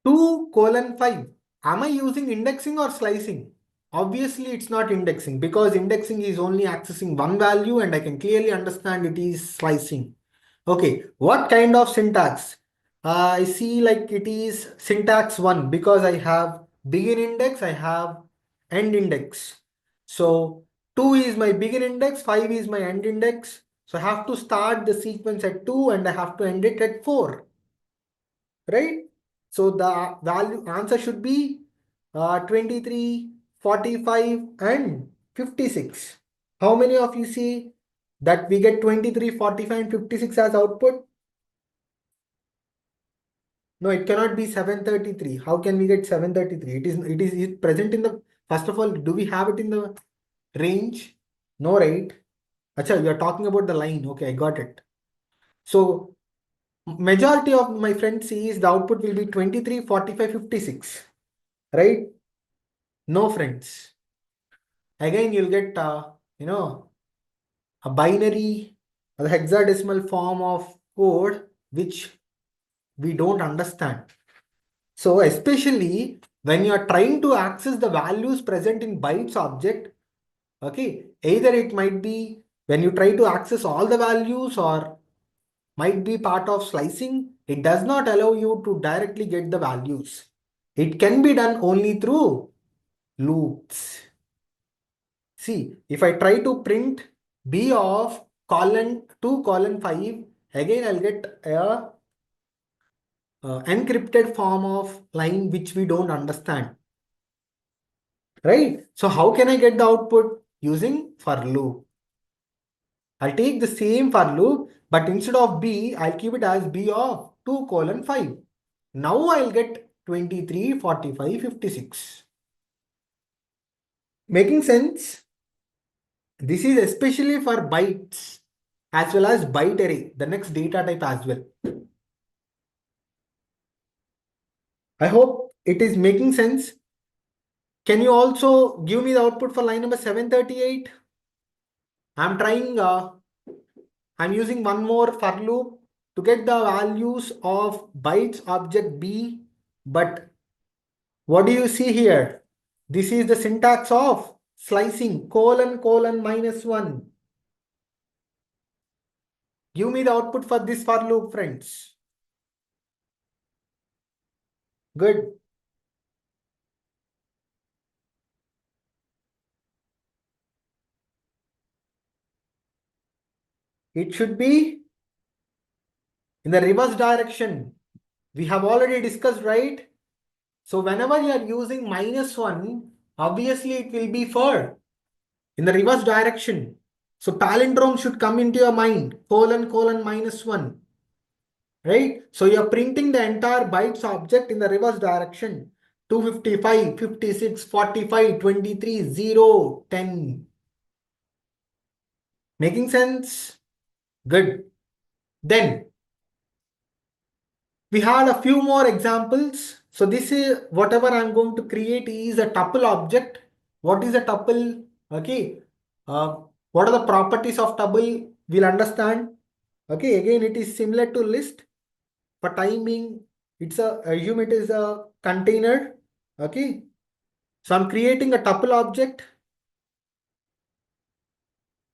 2:5. Am I using indexing or slicing? Obviously, it's not indexing because indexing is only accessing one value and I can clearly understand it is slicing. Okay, what kind of syntax? I see like it is syntax 1 because I have begin index, I have end index. So 2 is my begin index, 5 is my end index. So I have to start the sequence at 2 and I have to end it at 4, right? So the value answer should be 23, 45 and 56. How many of you see that we get 23, 45 and 56 as output? No, it cannot be 733. How can we get 733? It is present in the, first of all, do we have it in the range? No, right? Acha, we are talking about the line. Okay, I got it. So majority of my friends sees the output will be 23, 45, 56. Right? No, friends. Again, you'll get, a binary, a hexadecimal form of code which we don't understand. So especially when you are trying to access the values present in bytes object, okay, either it might be when you try to access all the values or might be part of slicing, it does not allow you to directly get the values. It can be done only through loops. See, if I try to print b of colon 2 colon 5, again I'll get a encrypted form of line which we don't understand. Right? So how can I get the output? Using for loop. I'll take the same for loop, but instead of b, I'll keep it as b of 2 colon 5. Now I'll get 23, 45, 56. Making sense? This is especially for bytes as well as byte array, the next data type as well. I hope it is making sense. Can you also give me the output for line number 738? I'm trying, I'm using one more for loop to get the values of bytes object B. But what do you see here? This is the syntax of slicing colon colon -1. Give me the output for this for loop, friends. Good. It should be in the reverse direction. We have already discussed, right? So whenever you are using -1, obviously it will be for in the reverse direction. So palindrome should come into your mind, colon colon -1, right? So you're printing the entire bytes object in the reverse direction. 255, 56, 45, 23, 0, 10. Making sense? Good. Then we had a few more examples. So this is whatever I'm going to create is a tuple object. What is a tuple? Okay. Uh, what are the properties of tuple? We'll understand. Okay. Again, it is similar to list. For timing, assume it is a container. Okay. So I'm creating a tuple object.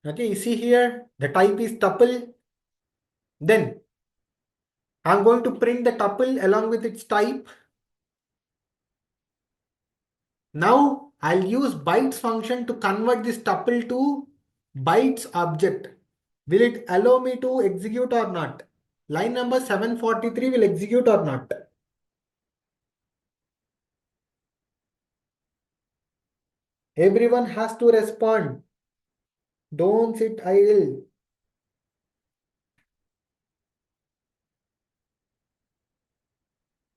Okay. You see here, the type is tuple. Then I'm going to print the tuple along with its type. Now I'll use bytes function to convert this tuple to bytes object. Will it allow me to execute or not? Line number 743 will execute or not? Everyone has to respond. Don't sit idle.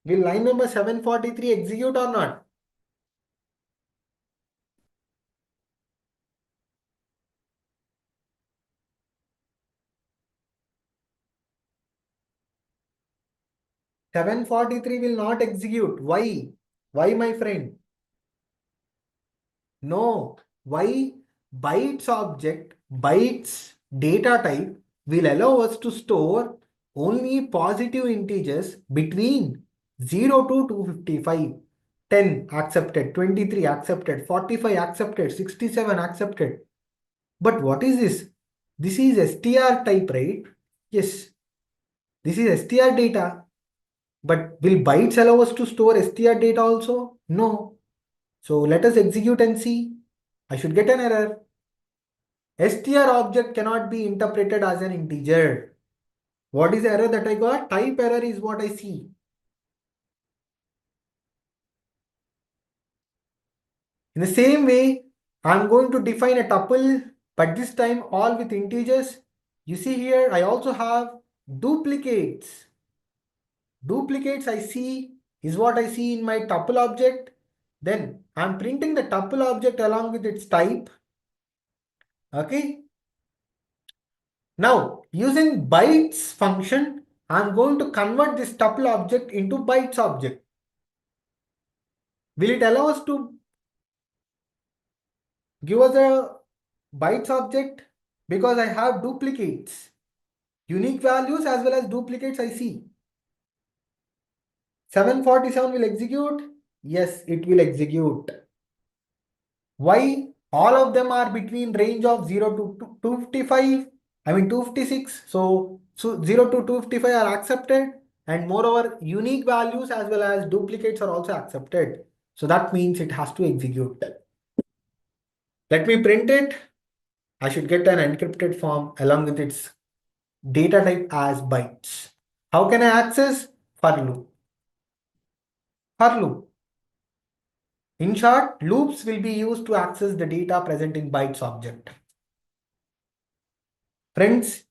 Will line number 743 execute or not? 743 will not execute. Why? Why, my friend? No. Why? Bytes object, bytes data type will allow us to store only positive integers between 0 to 255. 10 accepted, 23 accepted, 45 accepted, 67 accepted. But what is this? This is str type, right? Yes. This is str data. But will bytes allow us to store str data also? No. So let us execute and see. I should get an error. Str object cannot be interpreted as an integer. What is the error that I got? Type error is what I see. In the same way, I'm going to define a tuple, but this time all with integers. You see here, I also have duplicates. Duplicates I see is what I see in my tuple object. Then I'm printing the tuple object along with its type. Okay. Now, using bytes function, I'm going to convert this tuple object into bytes object. Will it allow us to give us a bytes object? Because I have duplicates. Unique values as well as duplicates I see. 747 will execute. Yes, it will execute. Why? All of them are between range of 0 to 255. I mean 256. So 0 to 255 are accepted. And moreover, unique values as well as duplicates are also accepted. So that means it has to execute. Let me print it. I should get an encrypted form along with its data type as bytes. How can I access? For loop. For loop. In short, loops will be used to access the data present in bytes object. Friends,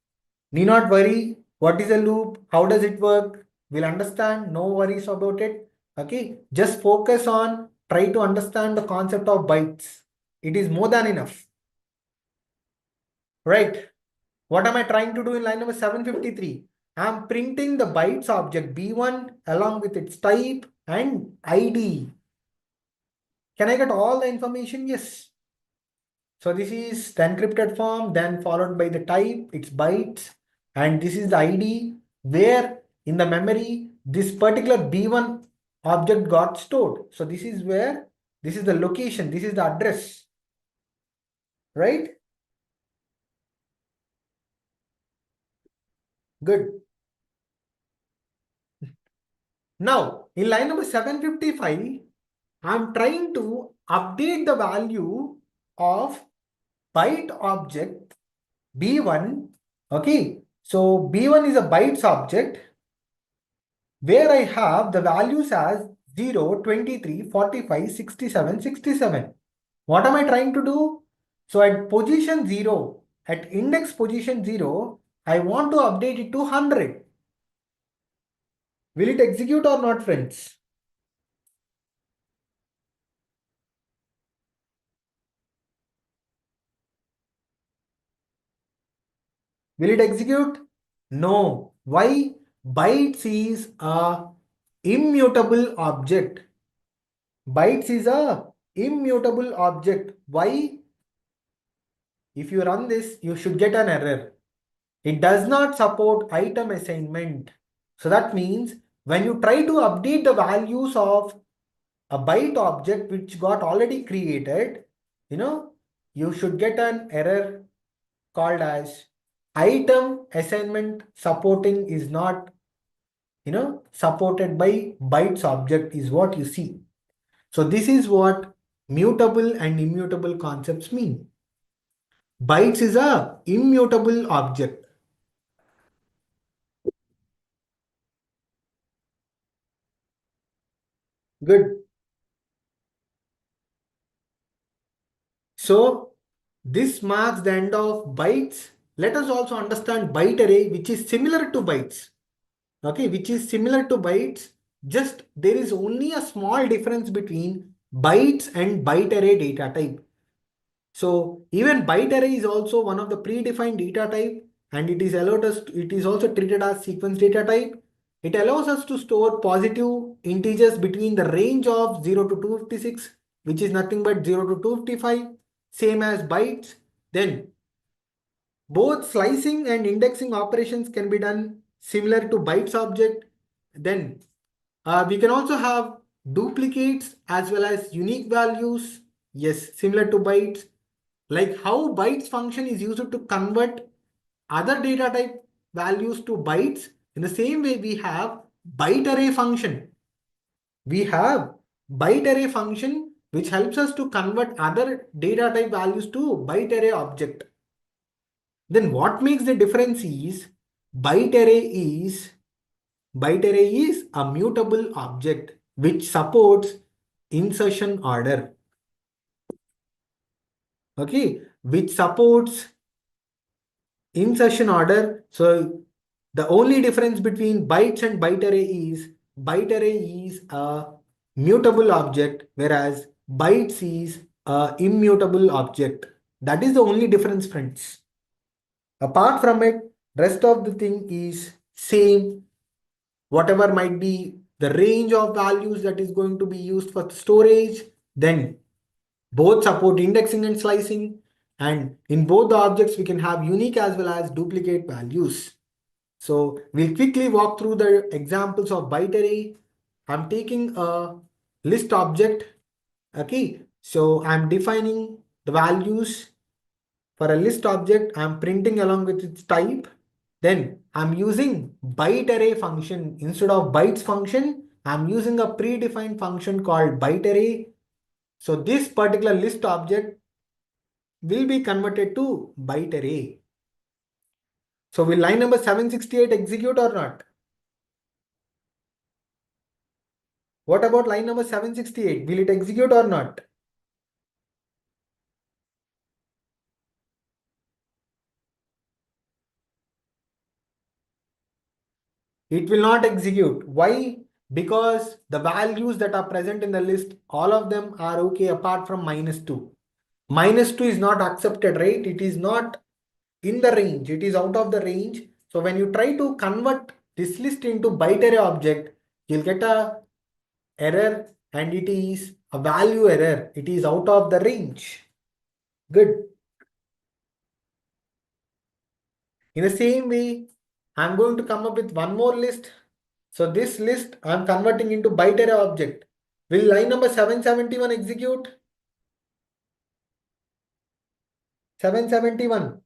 need not worry. What is a loop? How does it work? We'll understand. No worries about it. Okay. Just focus on try to understand the concept of bytes. It is more than enough. Right. What am I trying to do in line number 753? I'm printing the bytes object B1 along with its type and ID. Can I get all the information? Yes. So this is the encrypted form, then followed by the type, it's bytes, and this is the ID where in the memory this particular B1 object got stored. So this is where, this is the location, this is the address, right? Good. Now, in line number 755, I'm trying to update the value of byte object B1. Okay, so B1 is a bytes object where I have the values as 0, 23, 45, 67, 67. What am I trying to do? So at position 0, at index position 0, I want to update it to 100. Will it execute or not, friends? Will it execute? No. Why? Bytes is a immutable object. Bytes is a immutable object. Why? If you run this, you should get an error. It does not support item assignment. So that means when you try to update the values of a byte object which got already created, you should get an error called as item assignment supporting is not, supported by bytes object is what you see. So this is what mutable and immutable concepts mean. Bytes is a immutable object. Good. So this marks the end of bytes. Let us also understand byte array, which is similar to bytes. Okay, which is similar to bytes. Just there is only a small difference between bytes and byte array data type. So even byte array is also one of the predefined data type, and it is allowed us. It is also treated as sequence data type. It allows us to store positive integers between the range of 0 to 256, which is nothing but 0 to 255, same as bytes. Then both slicing and indexing operations can be done similar to bytes object. Then we can also have duplicates as well as unique values. Yes, similar to bytes. Like how bytes function is used to convert other data type values to bytes. In the same way, we have byte array function. We have byte array function which helps us to convert other data type values to byte array object. Then what makes the difference is byte array is byte array is a mutable object which supports insertion order. Okay, which supports insertion order. So the only difference between bytes and byte array is byte array is a mutable object, whereas bytes is a immutable object. That is the only difference, friends. Apart from it, rest of the thing is same. Whatever might be the range of values that is going to be used for storage, then both support indexing and slicing. And in both the objects, we can have unique as well as duplicate values. So we'll quickly walk through the examples of byte array. I'm taking a list object. Okay, so I'm defining the values for a list object. I'm printing along with its type. Then I'm using byte array function instead of bytes function. I'm using a predefined function called byte array. So this particular list object will be converted to byte array. So will line number 768 execute or not? What about line number 768? Will it execute or not? It will not execute. Why? Because the values that are present in the list, all of them are okay apart from -2. -2 is not accepted, right? It is not in the range. It is out of the range. So when you try to convert this list into byte array object, you'll get a error and it is a value error. It is out of the range. Good. In the same way, I'm going to come up with one more list. So this list I'm converting into byte array object. Will line number 771 execute? 771.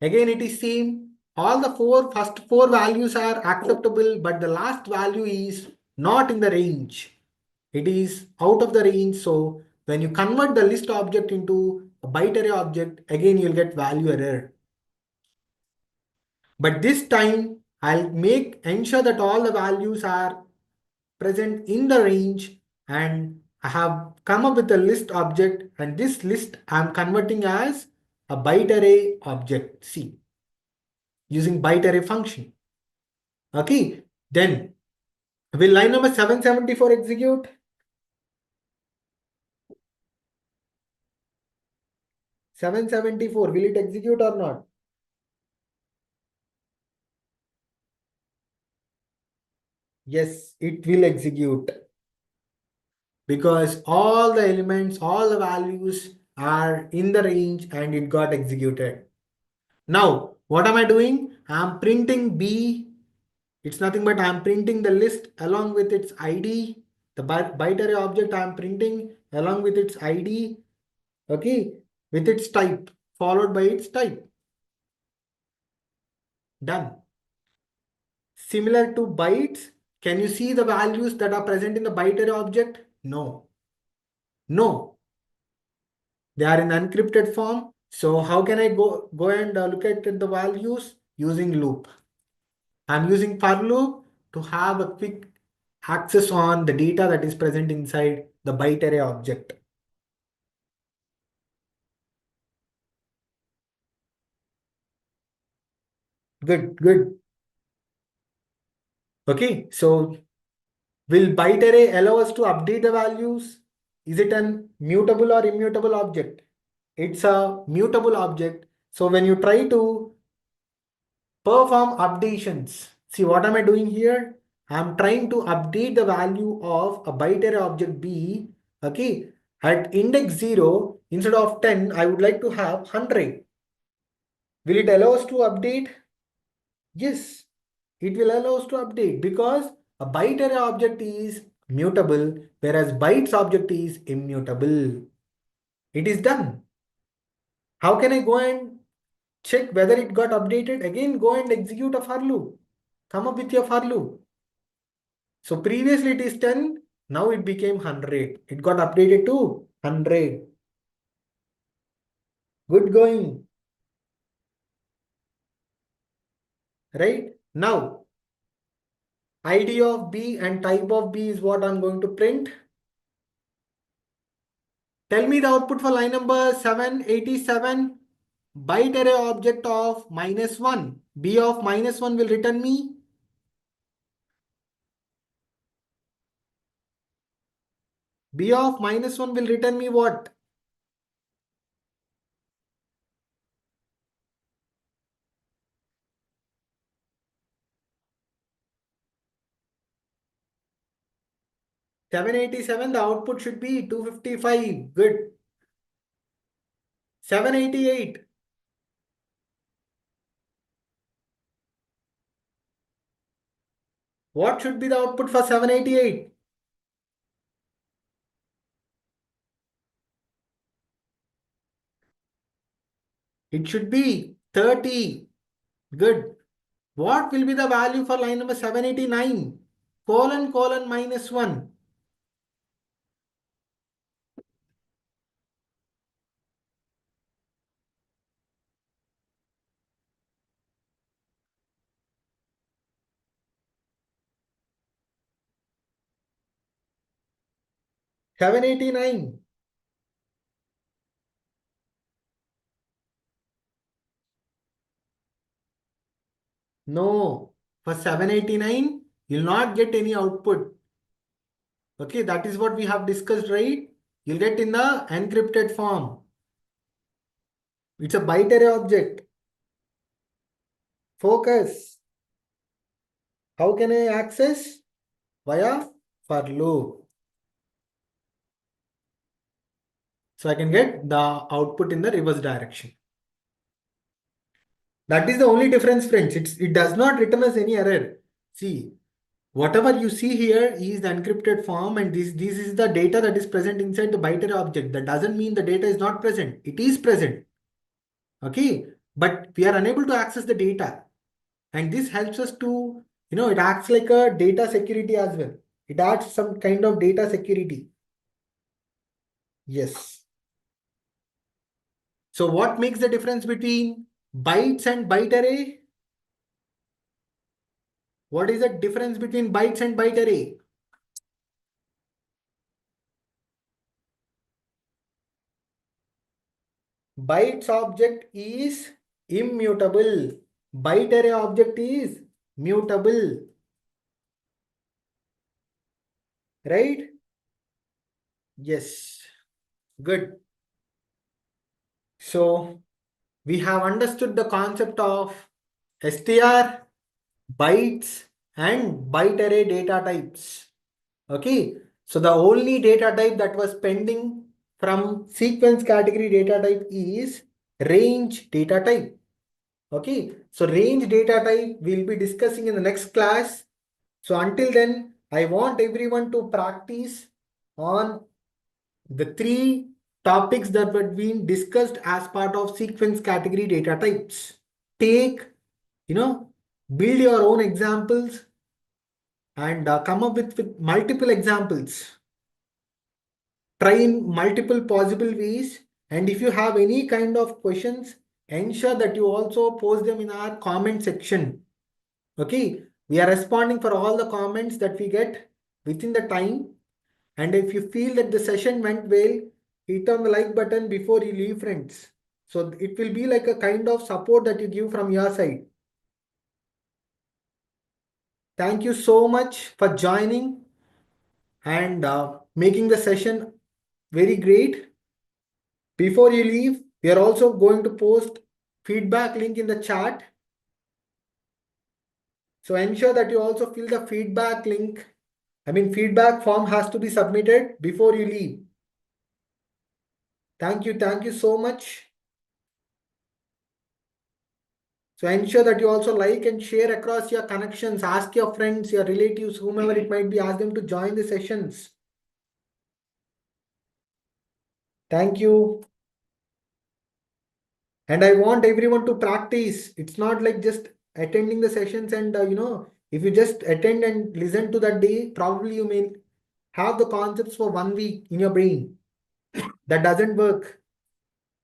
Again, it is same. All the first four values are acceptable, but the last value is not in the range. It is out of the range. So when you convert the list object into a byte array object, again you'll get value error. But this time I'll ensure that all the values are present in the range, and I have come up with a list object, and this list I'm converting as a byte array object C using byte array function. Okay, then will line number 774 execute? 774, will it execute or not? Yes, it will execute because all the elements, all the values are in the range and it got executed. Now, what am I doing? I'm printing B. It's nothing but I'm printing the list along with its ID. The byte array object I'm printing along with its ID. Okay, with its type, followed by its type. Done. Similar to bytes, can you see the values that are present in the byte array object? No. No. They are in encrypted form. So how can I go and look at the values? Using loop. I'm using for loop to have a quick access on the data that is present inside the byte array object. Good, good. Okay, so will byte array allow us to update the values? Is it an mutable or immutable object? It's a mutable object. So when you try to perform updations, see what am I doing here? I'm trying to update the value of a byte array object B. Okay, at index 0, instead of 10, I would like to have 100. Will it allow us to update? Yes, it will allow us to update because a byte array object is mutable, whereas bytes object is immutable. It is done. How can I go and check whether it got updated? Again, go and execute a for loop. Come up with your for loop. So previously it is 10, now it became 100. It got updated to 100. Good going. Right? Now, ID of B and type of B is what I'm going to print. Tell me the output for line number 787. Byte array object of -1. B of -1 will return me. B of -1 will return me what? 787, the output should be 255. Good. 788. What should be the output for 788? It should be 30. Good. What will be the value for line number 789? Colon colon -1. 789. No. For 789, you'll not get any output. Okay, that is what we have discussed, right? You'll get in the encrypted form. It's a byte array object. Focus. How can I access? Via for loop. So I can get the output in the reverse direction. That is the only difference, friends. It does not return us any error. See, whatever you see here is the encrypted form, and this is the data that is present inside the byte array object. That doesn't mean the data is not present. It is present. Okay, but we are unable to access the data. And this helps us to, it acts like a data security as well. It adds some kind of data security. Yes. So what makes the difference between bytes and byte array? What is the difference between bytes and byte array? Bytes object is immutable. Byte array object is mutable. Right? Yes. Good. So we have understood the concept of str, bytes, and byte array data types. Okay. So the only data type that was pending from sequence category data type is range data type. Okay. So range data type we'll be discussing in the next class. So until then, I want everyone to practice on the three topics that were being discussed as part of sequence category data types. Take, build your own examples and come up with multiple examples. Try in multiple possible ways. And if you have any kind of questions, ensure that you also post them in our comment section. Okay, we are responding for all the comments that we get within the time. And if you feel that the session went well, hit on the like button before you leave, friends. So it will be like a kind of support that you give from your side. Thank you so much for joining and making the session very great. Before you leave, we are also going to post feedback link in the chat. So ensure that you also fill the feedback link. Feedback form has to be submitted before you leave. Thank you so much. So ensure that you also like and share across your connections. Ask your friends, your relatives, whomever it might be, ask them to join the sessions. Thank you. And I want everyone to practice. It's not like just attending the sessions and, if you just attend and listen to that day, probably you may have the concepts for 1 week in your brain. That doesn't work,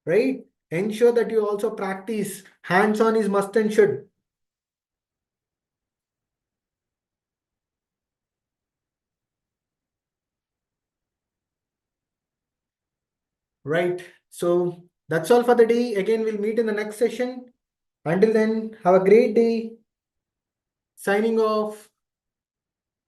right? Ensure that you also practice. Hands-on is must and should. Right. So that's all for the day. Again, we'll meet in the next session. Until then, have a great day. Signing off.